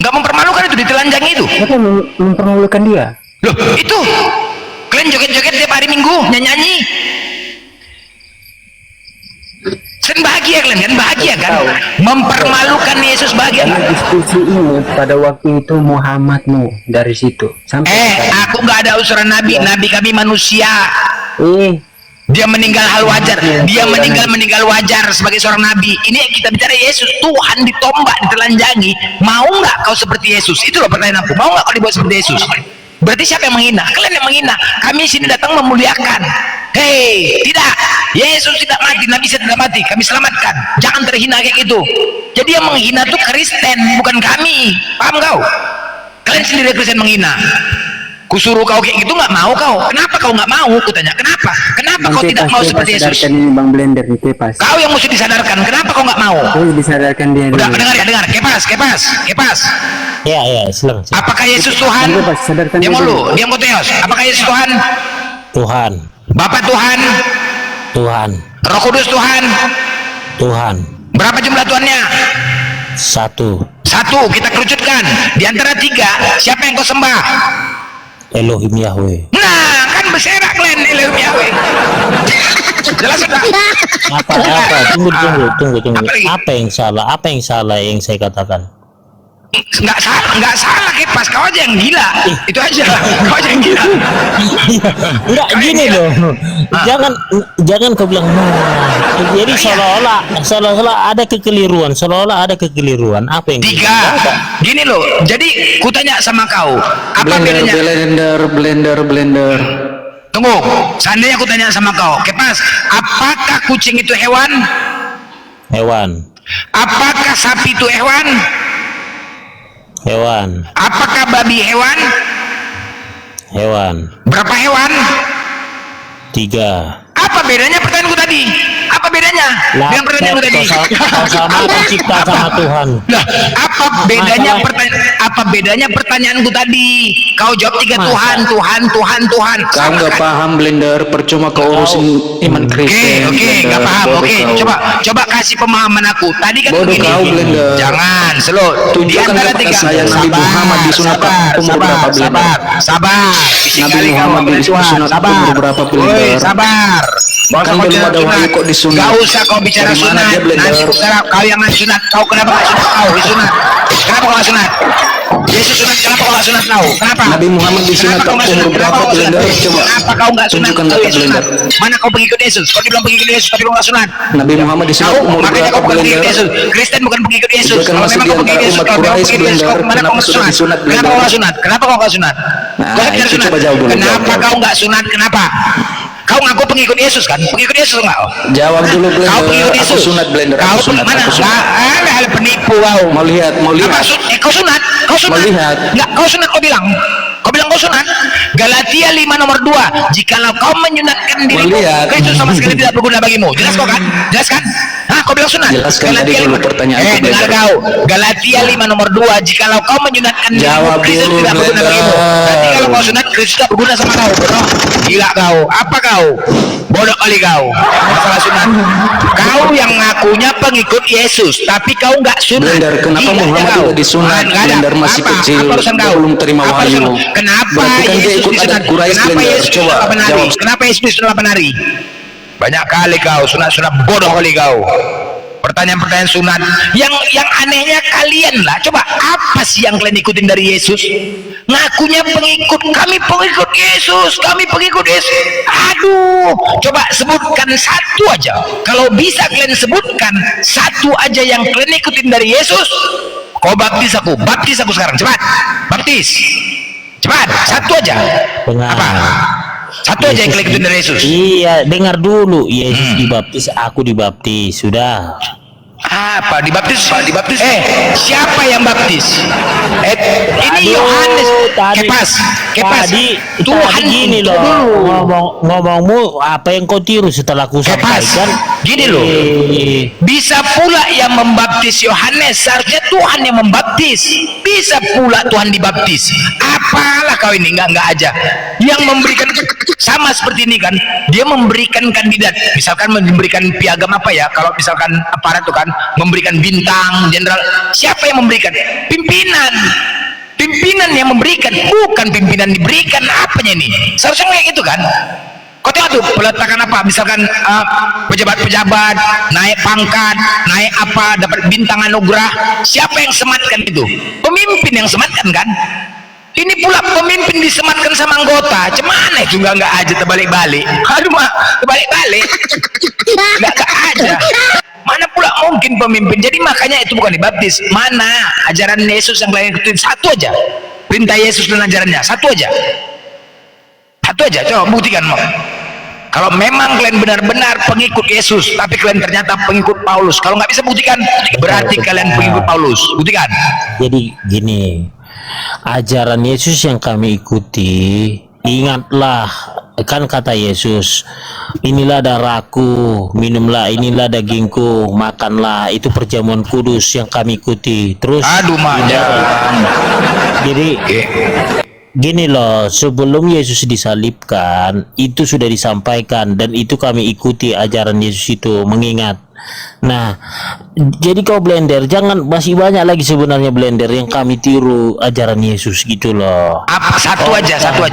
Nggak mempermalukan itu, ditelanjangi itu. Siapa mempermalukan dia? Loh, itu kalian joget-joget tiap hari Minggu, nyanyi. Kan bahagia kalian kan, bahagia kan? Mempermalukan Yesus bahagia. Diskusi ini pada waktu itu Muhammad dari situ. Sampai aku nggak ada usuran nabi, nabi kami manusia. Dia meninggal hal wajar, dia meninggal wajar sebagai seorang nabi. Ini yang kita bicara Yesus, Tuhan ditombak, ditelanjangi. Mau nggak kau seperti Yesus? Itu loh pertanyaan aku. Mau nggak kau dibuat seperti Yesus? Berarti siapa yang menghina? Kalian yang menghina. Kami sini datang memuliakan. Hei, tidak. Yesus tidak mati, Nabi tidak mati. Kami selamatkan. Jangan terhina kayak gitu. Jadi yang menghina tuh Kristen, bukan kami. Paham kau? Kalian sendiri Kristen menghina. Kusuruh kau kayak gitu nggak mau kau. Kenapa kau nggak mau? Kutanya. Kenapa? Kenapa kau tidak mau seperti Yesus? Ini Bang Blender itu pas. Kau yang mesti disadarkan. Kenapa kau nggak mau? Kau disadarkan dia. Udah dengar. Kepas. Ya, silakan. Apakah Yesus Tuhan? Diam dulu, diam Theos. Apakah Yesus Tuhan? Tuhan. Bapak Tuhan? Tuhan. Roh Kudus Tuhan? Tuhan. Berapa jumlah Tuhannya? 1. Kita kerucutkan. Di antara 3, siapa yang kau sembah? Elohim Yahweh. Nah, kan berserak kalian Elohim Yahweh. Jelas sudah. Apa? Tunggu. Apa yang salah yang saya katakan? Nggak salah Kepas, kau aja yang gila. Itu aja, kau aja yang gila. Enggak gini loh. Jangan kau bilang jadi seolah-olah ada kekeliruan, apa yang 3. Gini loh. Jadi kutanya sama kau, apa bedanya? Blender. Tunggu, seandainya aku tanya sama kau, Kepas, apakah kucing itu hewan? Hewan. Apakah sapi itu hewan? Hewan. Apakah babi hewan? Hewan. Berapa hewan? 3. Apa bedanya pertanyaanku tadi? Apa bedanya dengan pertanyaanku tadi? Sama pencipta sama Tuhan. Lah, apa bedanya pertanyaanku tadi? Kau jawab 3 Tuhan. Kau nggak paham Blender, percuma kau urusin iman Kristen. Oke, nggak paham. Oke, coba kasih pemahaman aku. Tadi kan bodoh begini. kau Blender. Jangan, slow. Tunjukkan kepada saya Nabi Muhammad disunatkan umur berapa Blender? Sabar. Nabi Muhammad disunatkan umur berapa Blender? Sabar. Kan belum ada wahyu kok disunat. Gak usah kau bicara sunat. Nanti kau yang sunat. Kau kenapa gak sunat? Kau disunat. Kenapa kau gak sunat? Yesus sunat. Kenapa kau gak sunat? Kau kenapa? Nabi Muhammad disunatkan umur berapa Blender? Coba kenapa kau gak sunat? tunjukkan data Blender. Mana kau pengikut Yesus? Kau dibilang pengikut Yesus tapi kau gak sunat. Nabi Muhammad disunat umur Makanya berapa kau bukan pengikut Blender? Yesus. Kristen bukan pengikut Yesus. Kan Kalau masih memang di kau pengikut antara Yesus, umat kau memang Quraisy pengikut Yesus, Blender. mana kau Kenapa gak sudah sunat? disunat Kenapa Blender? kau gak sunat? Kenapa kau gak sunat? Kau bicara itu sunat. coba jawab dulu. Kenapa kau gak sunat? Kenapa? Kau ngaku pengikut Yesus kan? Pengikut Yesus enggak? Jawab dulu Blender. Kau pengikut Aku Yesus. sunat Blender. Kau Aku sunat. mana? Aku sunat. Hal penipu kau. Mau lihat. Apa kau sunat? Kau sunat? Mau lihat. Enggak, kau sunat kau bilang. Kau bilang kau sunat. Galatia 5 nomor 2. Jikalau kau menyunatkan dirimu, Kristus sama sekali tidak berguna bagimu. Jelas kau kan? Jelas kan? Hah, kau bilang sunat? Jelaskan tadi dulu pertanyaan. Dengar kau. Galatia 5 nomor 2. Jikalau kau menyunatkan dirimu, Kristus tidak berguna bagimu. Berarti kalau kau sunat, Kristus tidak berguna sama kau. Bodoh. Gila kau. Apa kau? Bodoh kali kau. Masalah sunat. Kau yang ngakunya pengikut Yesus, tapi kau nggak sunat. Blender, kenapa Gila Muhammad kau. tidak disunat? Nggak ada. Blender masih Apa? kecil, Apa urusan kau? belum terima Apa wahyu. urusan- Kenapa Berarti kan dia Yesus ikut disunat? adat Quraisy, Kenapa Blender. Yesus Coba disunat 8 hari? jawab. Kenapa Yesus disunat 8 hari? Banyak kali kau sunat bodoh kali kau. Pertanyaan-pertanyaan sunat yang anehnya kalian lah. Coba apa sih yang kalian ikutin dari Yesus? Ngakunya pengikut, kami pengikut Yesus, kami pengikut Yesus. Aduh, coba sebutkan satu aja. Kalau bisa kalian sebutkan satu aja yang kalian ikutin dari Yesus. Kau baptis aku sekarang, cepat, baptis, cepat, satu aja. Apa? Satu aja yang kalian ikutin dari Yesus. Iya, dengar dulu. Yesus dibaptis, aku dibaptis, sudah. Apa dibaptis? Siapa yang baptis? Ini Aduh, Yohanes. tadi- Kepas. Tuhan gini loh, ngomongmu apa yang kau tiru setelah aku sampaikan? Gini loh, bisa pula yang membaptis Yohanes, seharusnya Tuhan yang membaptis. Bisa pula Tuhan dibaptis. Apalah kau ini, enggak aja. Yang memberikan sama seperti ini kan, dia memberikan kandidat, misalkan memberikan piagam apa ya, kalau misalkan aparat itu kan memberikan bintang jenderal, siapa yang memberikan? Pimpinan yang memberikan, bukan pimpinan diberikan. Apanya ini? Seharusnya kayak gitu kan. Kau tengok tuh peletakan apa, misalkan pejabat-pejabat naik pangkat, naik apa, dapat bintang anugerah, siapa yang sematkan itu? Pemimpin yang sematkan kan. Ini pula pemimpin disematkan sama anggota, cemana itu nggak aja terbalik-balik. Aduh mah terbalik-balik, nggak aja. Mana pula mungkin pemimpin? Jadi makanya itu bukan dibaptis. Mana ajaran Yesus yang kalian ikutin? Satu aja, perintah Yesus dan ajarannya, satu aja, coba buktikan. Kalau memang kalian benar-benar pengikut Yesus, tapi kalian ternyata pengikut Paulus, kalau nggak bisa buktikan, berarti kalian pengikut Paulus. Buktikan. Jadi gini, ajaran Yesus yang kami ikuti, ingatlah kan kata Yesus, inilah darahku, minumlah, inilah dagingku, makanlah. Itu perjamuan kudus yang kami ikuti. Terus jadi gini loh, sebelum Yesus disalibkan itu sudah disampaikan, dan itu kami ikuti ajaran Yesus itu, mengingat. Nah, jadi kau Blender, jangan, masih banyak lagi sebenarnya Blender yang kami tiru ajaran Yesus gitu loh. Apa? Satu aja. Apa?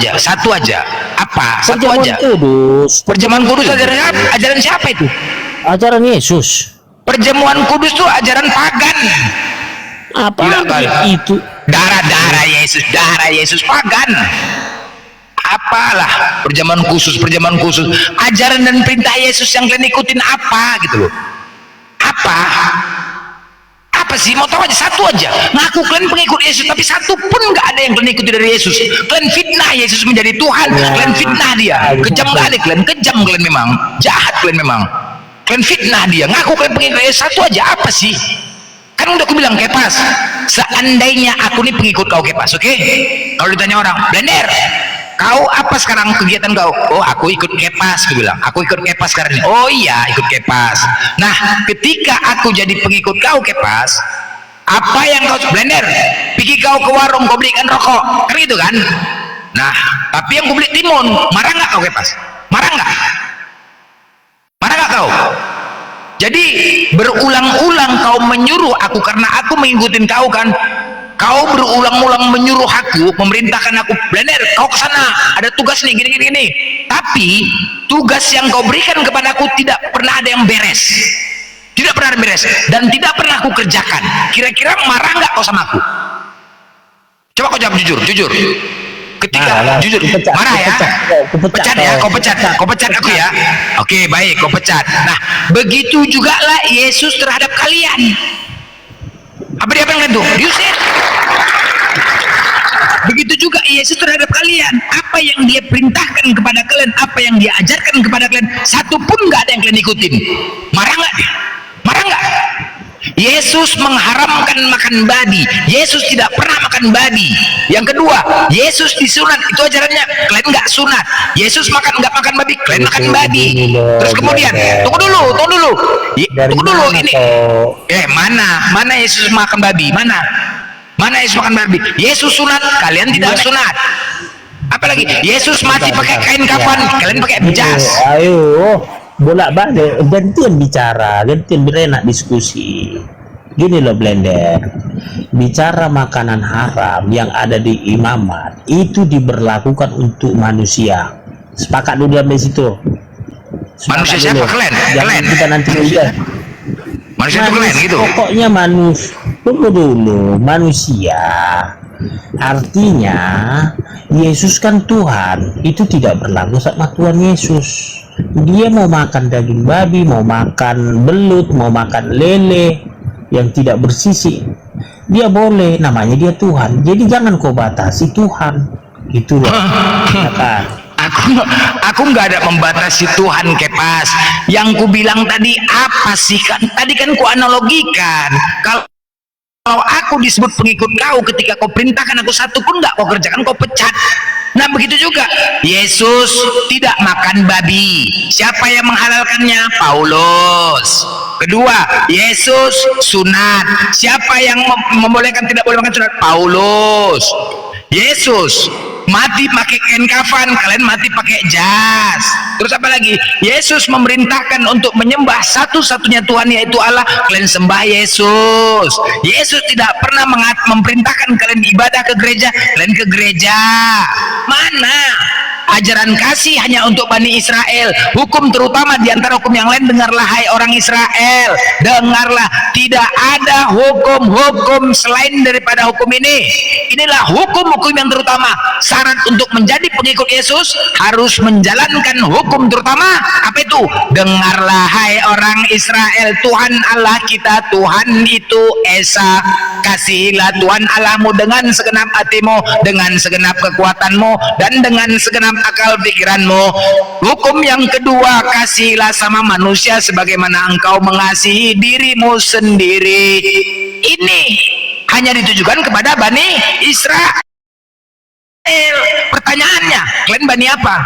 Satu aja. Perjamuan kudus ajaran siapa itu? Ajaran Yesus. Perjamuan kudus itu ajaran pagan. Apa itu? Darah Yesus pagan. Apalah perjamuan khusus. Ajaran dan perintah Yesus yang kalian ikutin apa gitu loh? Apa sih? Mau tahu aja, satu aja. Ngaku kalian pengikut Yesus, tapi satu pun nggak ada yang kalian ikuti dari Yesus. Kalian fitnah Yesus menjadi Tuhan. Kalian fitnah dia. Kejam kali kalian, memang. Jahat kalian memang. Kalian fitnah dia. Ngaku kalian pengikut Yesus, satu aja. Apa sih? Kan udah aku bilang, Kepas, seandainya aku nih pengikut kau, Kepas, oke? Kalau ditanya orang, Blender, kau apa sekarang kegiatan kau? Oh, aku ikut Kepas, aku bilang. Aku ikut Kepas sekarang ini. Oh iya, ikut Kepas. Nah, ketika aku jadi pengikut kau, Kepas, apa yang kau, Blender, pergi kau ke warung, kau belikan rokok, kan gitu kan? Nah, tapi yang kau beli timun, marah nggak kau, Kepas? Marah nggak kau? Jadi berulang-ulang kau menyuruh aku, karena aku mengikuti kau kan. Kau berulang-ulang menyuruh aku, memerintahkan aku, Blender, kau ke sana, ada tugas nih, gini. Tapi tugas yang kau berikan kepadaku tidak pernah ada yang beres. Tidak pernah ada beres, dan tidak pernah aku kerjakan. Kira-kira marah nggak kau sama aku? Coba kau jawab jujur. Ketika jujur, marah ya? Pecat ya, kau pecat aku ya. Oke, baik, kau pecat. Nah, begitu juga lah Yesus terhadap kalian. Apa dia bilang itu? Diusir. Begitu juga Yesus terhadap kalian. Apa yang dia perintahkan kepada kalian, apa yang dia ajarkan kepada kalian, satu pun nggak ada yang kalian ikutin. Marah nggak? Yesus mengharamkan makan babi. Yesus tidak pernah makan babi. Yang kedua, Yesus disunat, itu ajarannya. Kalian nggak sunat. Yesus nggak makan babi, kalian makan babi. Terus kemudian, tunggu dulu. Ini. Mana Yesus makan babi? Mana Yesus makan babi? Yesus sunat, kalian tidak sunat. Apalagi Yesus mati pakai kain kafan, kalian pakai jas. bolak-balik, gantian bicara, gantian berenak diskusi. Gini loh Blender, bicara makanan haram yang ada di imamat itu diberlakukan untuk manusia. Sepakat dulu sampai situ. Manusia siapa? Kalian? Jangan kita nanti lihat. Manusia itu kalian gitu. Pokoknya tunggu dulu, manusia. Artinya Yesus kan Tuhan, itu tidak berlaku sama Tuhan Yesus. Dia mau makan daging babi, mau makan belut, mau makan lele yang tidak bersisi, dia boleh, namanya dia Tuhan. Jadi jangan kau batasi Tuhan, gitu loh. Katakan. Aku nggak ada membatasi Tuhan, Kepas. Yang ku bilang tadi apa sih kan? Tadi kan ku analogikan. Kalau aku disebut pengikut kau, ketika kau perintahkan aku satu pun nggak kau kerjakan, kau pecat. Nah begitu juga Yesus tidak makan babi. Siapa yang menghalalkannya? Paulus. Kedua, Yesus sunat. Siapa yang membolehkan tidak boleh makan sunat? Paulus. Yesus mati pakai kain kafan, kalian mati pakai jas. Terus apa lagi? Yesus memerintahkan untuk menyembah satu-satunya Tuhan yaitu Allah, kalian sembah Yesus. Yesus tidak pernah memerintahkan kalian ibadah ke gereja, kalian ke gereja. Mana ajaran kasih hanya untuk Bani Israel? Hukum terutama di antara hukum yang lain, dengarlah hai orang Israel, dengarlah, tidak ada hukum-hukum selain daripada hukum ini. Inilah hukum-hukum yang terutama. Syarat untuk menjadi pengikut Yesus harus menjalankan hukum terutama. Apa itu? Dengarlah hai orang Israel, Tuhan Allah kita, Tuhan itu Esa. Kasihilah Tuhan Allahmu dengan segenap hatimu, dengan segenap kekuatanmu, dan dengan segenap akal pikiranmu. Hukum yang kedua, kasihilah sama manusia sebagaimana engkau mengasihi dirimu sendiri. Ini hanya ditujukan kepada Bani Israel. Pertanyaannya, kalian Bani apa?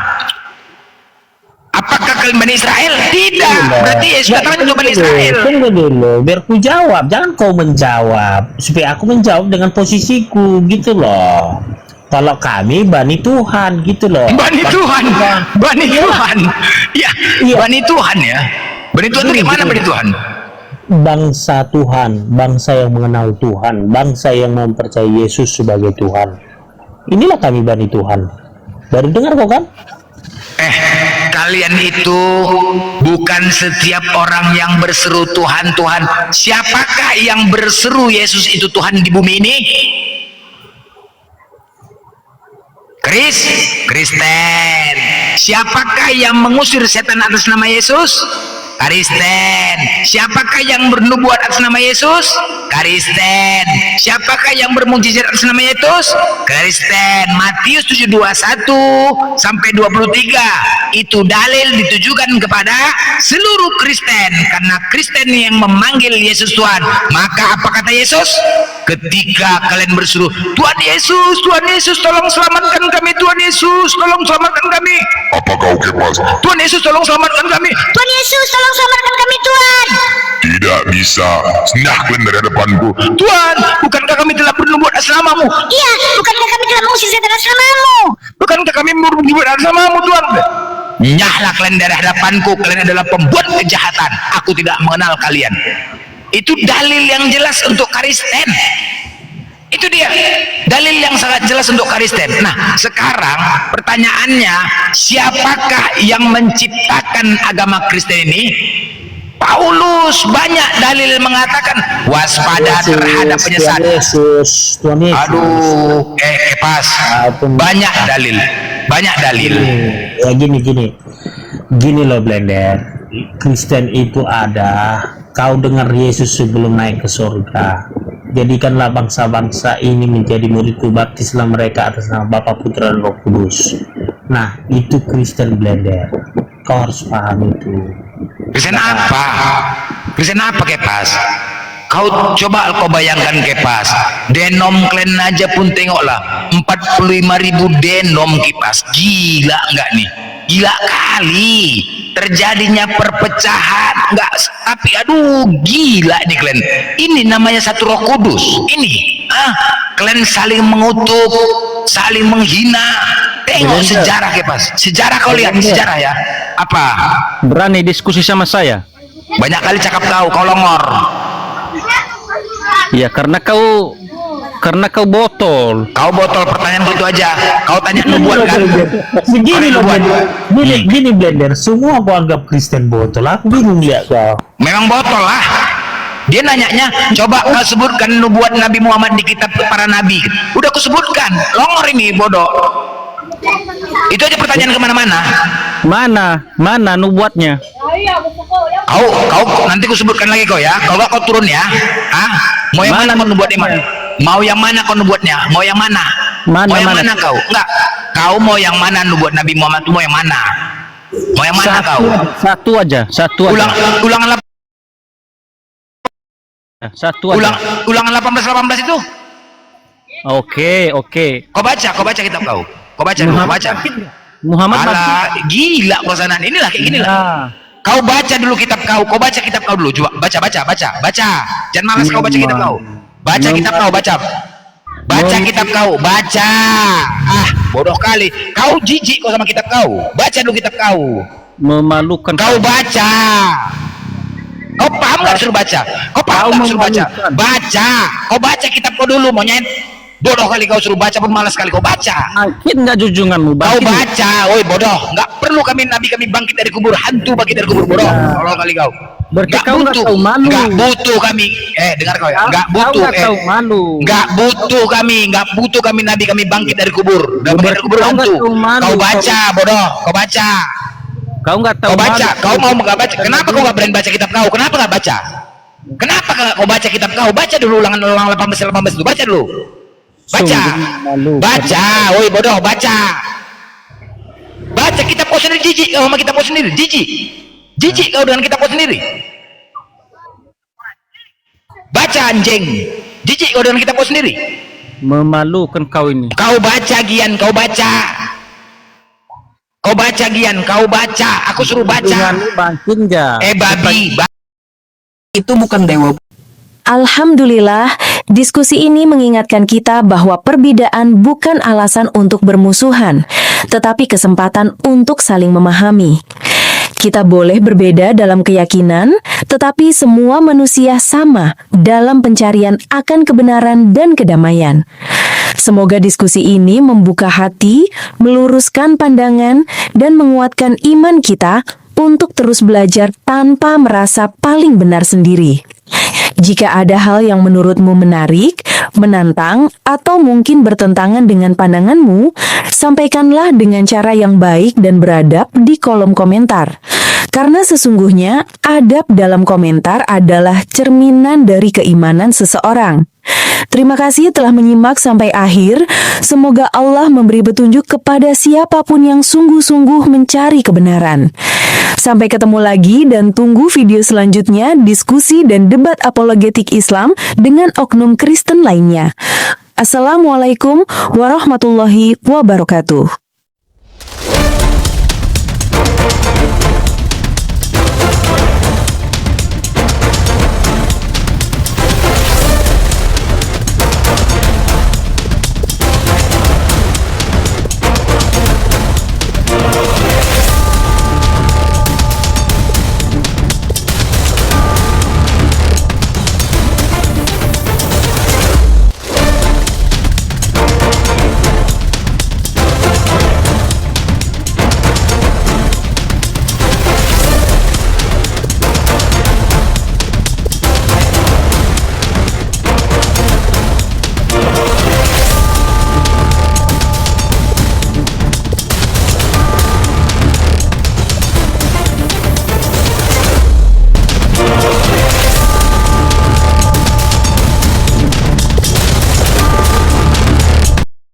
Apakah kalian Bani Israel? Tidak. Berarti Yesus katakan itu Bani Israel. Tunggu dulu, biar ku jawab. Jangan kau menjawab, supaya aku menjawab dengan posisiku, gitu loh. Kalau kami Bani Tuhan, gitu loh. Bani Tuhan, Bani Tuhan. Ya, Bani Tuhan ya. Bani Tuhan itu gimana Bani Tuhan? Bangsa Tuhan, bangsa yang mengenal Tuhan, bangsa yang mempercayai Yesus sebagai Tuhan. Inilah kami Bani Tuhan. Baru dengar kau kan? Kalian itu bukan setiap orang yang berseru Tuhan, Tuhan. Siapakah yang berseru Yesus itu Tuhan di bumi ini? Kristen. Siapakah yang mengusir setan atas nama Yesus? Kristen. Siapakah yang bernubuat atas nama Yesus? Kristen. Siapakah yang bermukjizat atas nama Yesus? Kristen. Matius 7:21 sampai 23 itu dalil ditujukan kepada seluruh Kristen, karena Kristen yang memanggil Yesus Tuhan. Maka apa kata Yesus? Ketika kalian berseru, Tuhan Yesus, tolong selamatkan kami, Tuhan Yesus, tolong selamatkan kami. Apa kau Kepas? Tuhan Yesus, tolong selamatkan kami. Tuhan Yesus, tolong selamatkan kami, Tuhan. Tidak bisa. Nah, kalian dari hadapanku. Tuhan, bukankah kami telah bernubuat atas namamu? Iya, bukankah kami telah mengusir setan atas namamu? Bukankah kami bernubuat atas namamu, Tuhan? Nyahlah kalian dari hadapanku, kalian adalah pembuat kejahatan. Aku tidak mengenal kalian. Itu dalil yang jelas untuk Kristen. Itu dia dalil yang sangat jelas untuk Kristen. Nah, sekarang pertanyaannya, siapakah yang menciptakan agama Kristen ini? Paulus. Banyak dalil mengatakan waspada terhadap penyesat. Tuhan Yesus. Aduh, Kepas. Banyak dalil. Ya gini loh Blender. Kristen itu ada. Kau dengar Yesus sebelum naik ke surga. Jadikanlah bangsa-bangsa ini menjadi muridku, baptislah mereka atas nama Bapa, Putra, dan Roh Kudus. Nah, itu Kristen Blender. Kau harus paham itu. Kristen apa? Kristen apa, Kepas? Kau bayangkan, Kepas. Denom kalian aja pun tengoklah, 45.000 denom, Kepas. Gila enggak nih? Gila kali. Terjadinya perpecahan, enggak, tapi aduh gila nih kalian. Ini namanya satu Roh Kudus. Ini, kalian saling mengutuk, saling menghina. Tengok sejarah, Kepas. Sejarah kau lihat, sejarah ya. Apa? Berani diskusi sama saya? Banyak kali cakap kau longor. Ya karena kau botol. Kau botol, pertanyaan itu aja. Kau tanya nubuat kan? Begini loh, gini Blender, semua aku anggap Kristen botol. Aku bingung lihat kau. Memang botol lah. Dia nanyanya, coba kau sebutkan nubuat Nabi Muhammad di kitab para nabi. Udah aku sebutkan, longor ini bodoh. Itu aja pertanyaan kemana-mana. Mana nubuatnya? Kau nanti aku sebutkan lagi kau ya. Kau turun ya. Mau yang mana kau nubuat iman? Mau yang mana kau nubuatnya? Mau yang mana? Mau yang mana kau? Enggak. Kau mau yang mana nubuat Nabi Muhammad itu mau yang mana? Mau yang mana kau? Satu aja. Ulangan Ulangan 18 itu. Oke. Kau baca kitab kau. Kau baca. Muhammad Alah, gila perasaan. Inilah kayak gini lah. Kau baca dulu kitab kau. Kau baca kitab kau dulu. Coba baca. Jangan malas kau baca kitab kau. Baca kitab kau, baca. Baca kitab kau, baca. Bodoh kali. Kau jijik kau sama kitab kau. Baca dulu kitab kau. Memalukan. Kau baca. Kau paham nggak suruh baca? Kau paham nggak suruh baca? Baca. Kau baca kitab kau dulu, monyet. Bodoh kali kau suruh baca pun malas kali kau baca. Sakit nggak junjunganmu? Kau baca, woi bodoh. Nggak perlu nabi kami bangkit dari kubur, hantu bangkit dari kubur, bodoh. Tolong kali kau. Berarti kau nggak tahu malu. Nggak butuh kami. Dengar kau ya. Nggak butuh. Tahu malu. Nggak butuh kami nabi kami bangkit dari kubur. Bangkit dari kubur hantu. Kau baca, bodoh. Kau baca. Kau nggak tahu. Kau baca. Kau mau nggak baca? Kenapa kau nggak berani baca kitab kau? Kenapa nggak baca? Kenapa kau baca kitab kau? Baca dulu ulangan 18 itu. Baca dulu. Baca, woi bodoh, baca kitab kau sendiri. Jijik kau sama kitab kau sendiri, jijik kau dengan kitab kau sendiri. Baca anjing, jijik kau dengan kitab kau sendiri. Memalukan kau ini. Kau baca Gian, kau baca Gian, kau baca. Aku suruh baca. Babi. Itu bukan dewa. Alhamdulillah, diskusi ini mengingatkan kita bahwa perbedaan bukan alasan untuk bermusuhan, tetapi kesempatan untuk saling memahami. Kita boleh berbeda dalam keyakinan, tetapi semua manusia sama dalam pencarian akan kebenaran dan kedamaian. Semoga diskusi ini membuka hati, meluruskan pandangan, dan menguatkan iman kita untuk terus belajar tanpa merasa paling benar sendiri. Jika ada hal yang menurutmu menarik, menantang, atau mungkin bertentangan dengan pandanganmu, sampaikanlah dengan cara yang baik dan beradab di kolom komentar. Karena sesungguhnya adab dalam komentar adalah cerminan dari keimanan seseorang. Terima kasih telah menyimak sampai akhir. Semoga Allah memberi petunjuk kepada siapapun yang sungguh-sungguh mencari kebenaran. Sampai ketemu lagi dan tunggu video selanjutnya diskusi dan debat apologetik Islam dengan oknum Kristen lainnya. Assalamualaikum warahmatullahi wabarakatuh.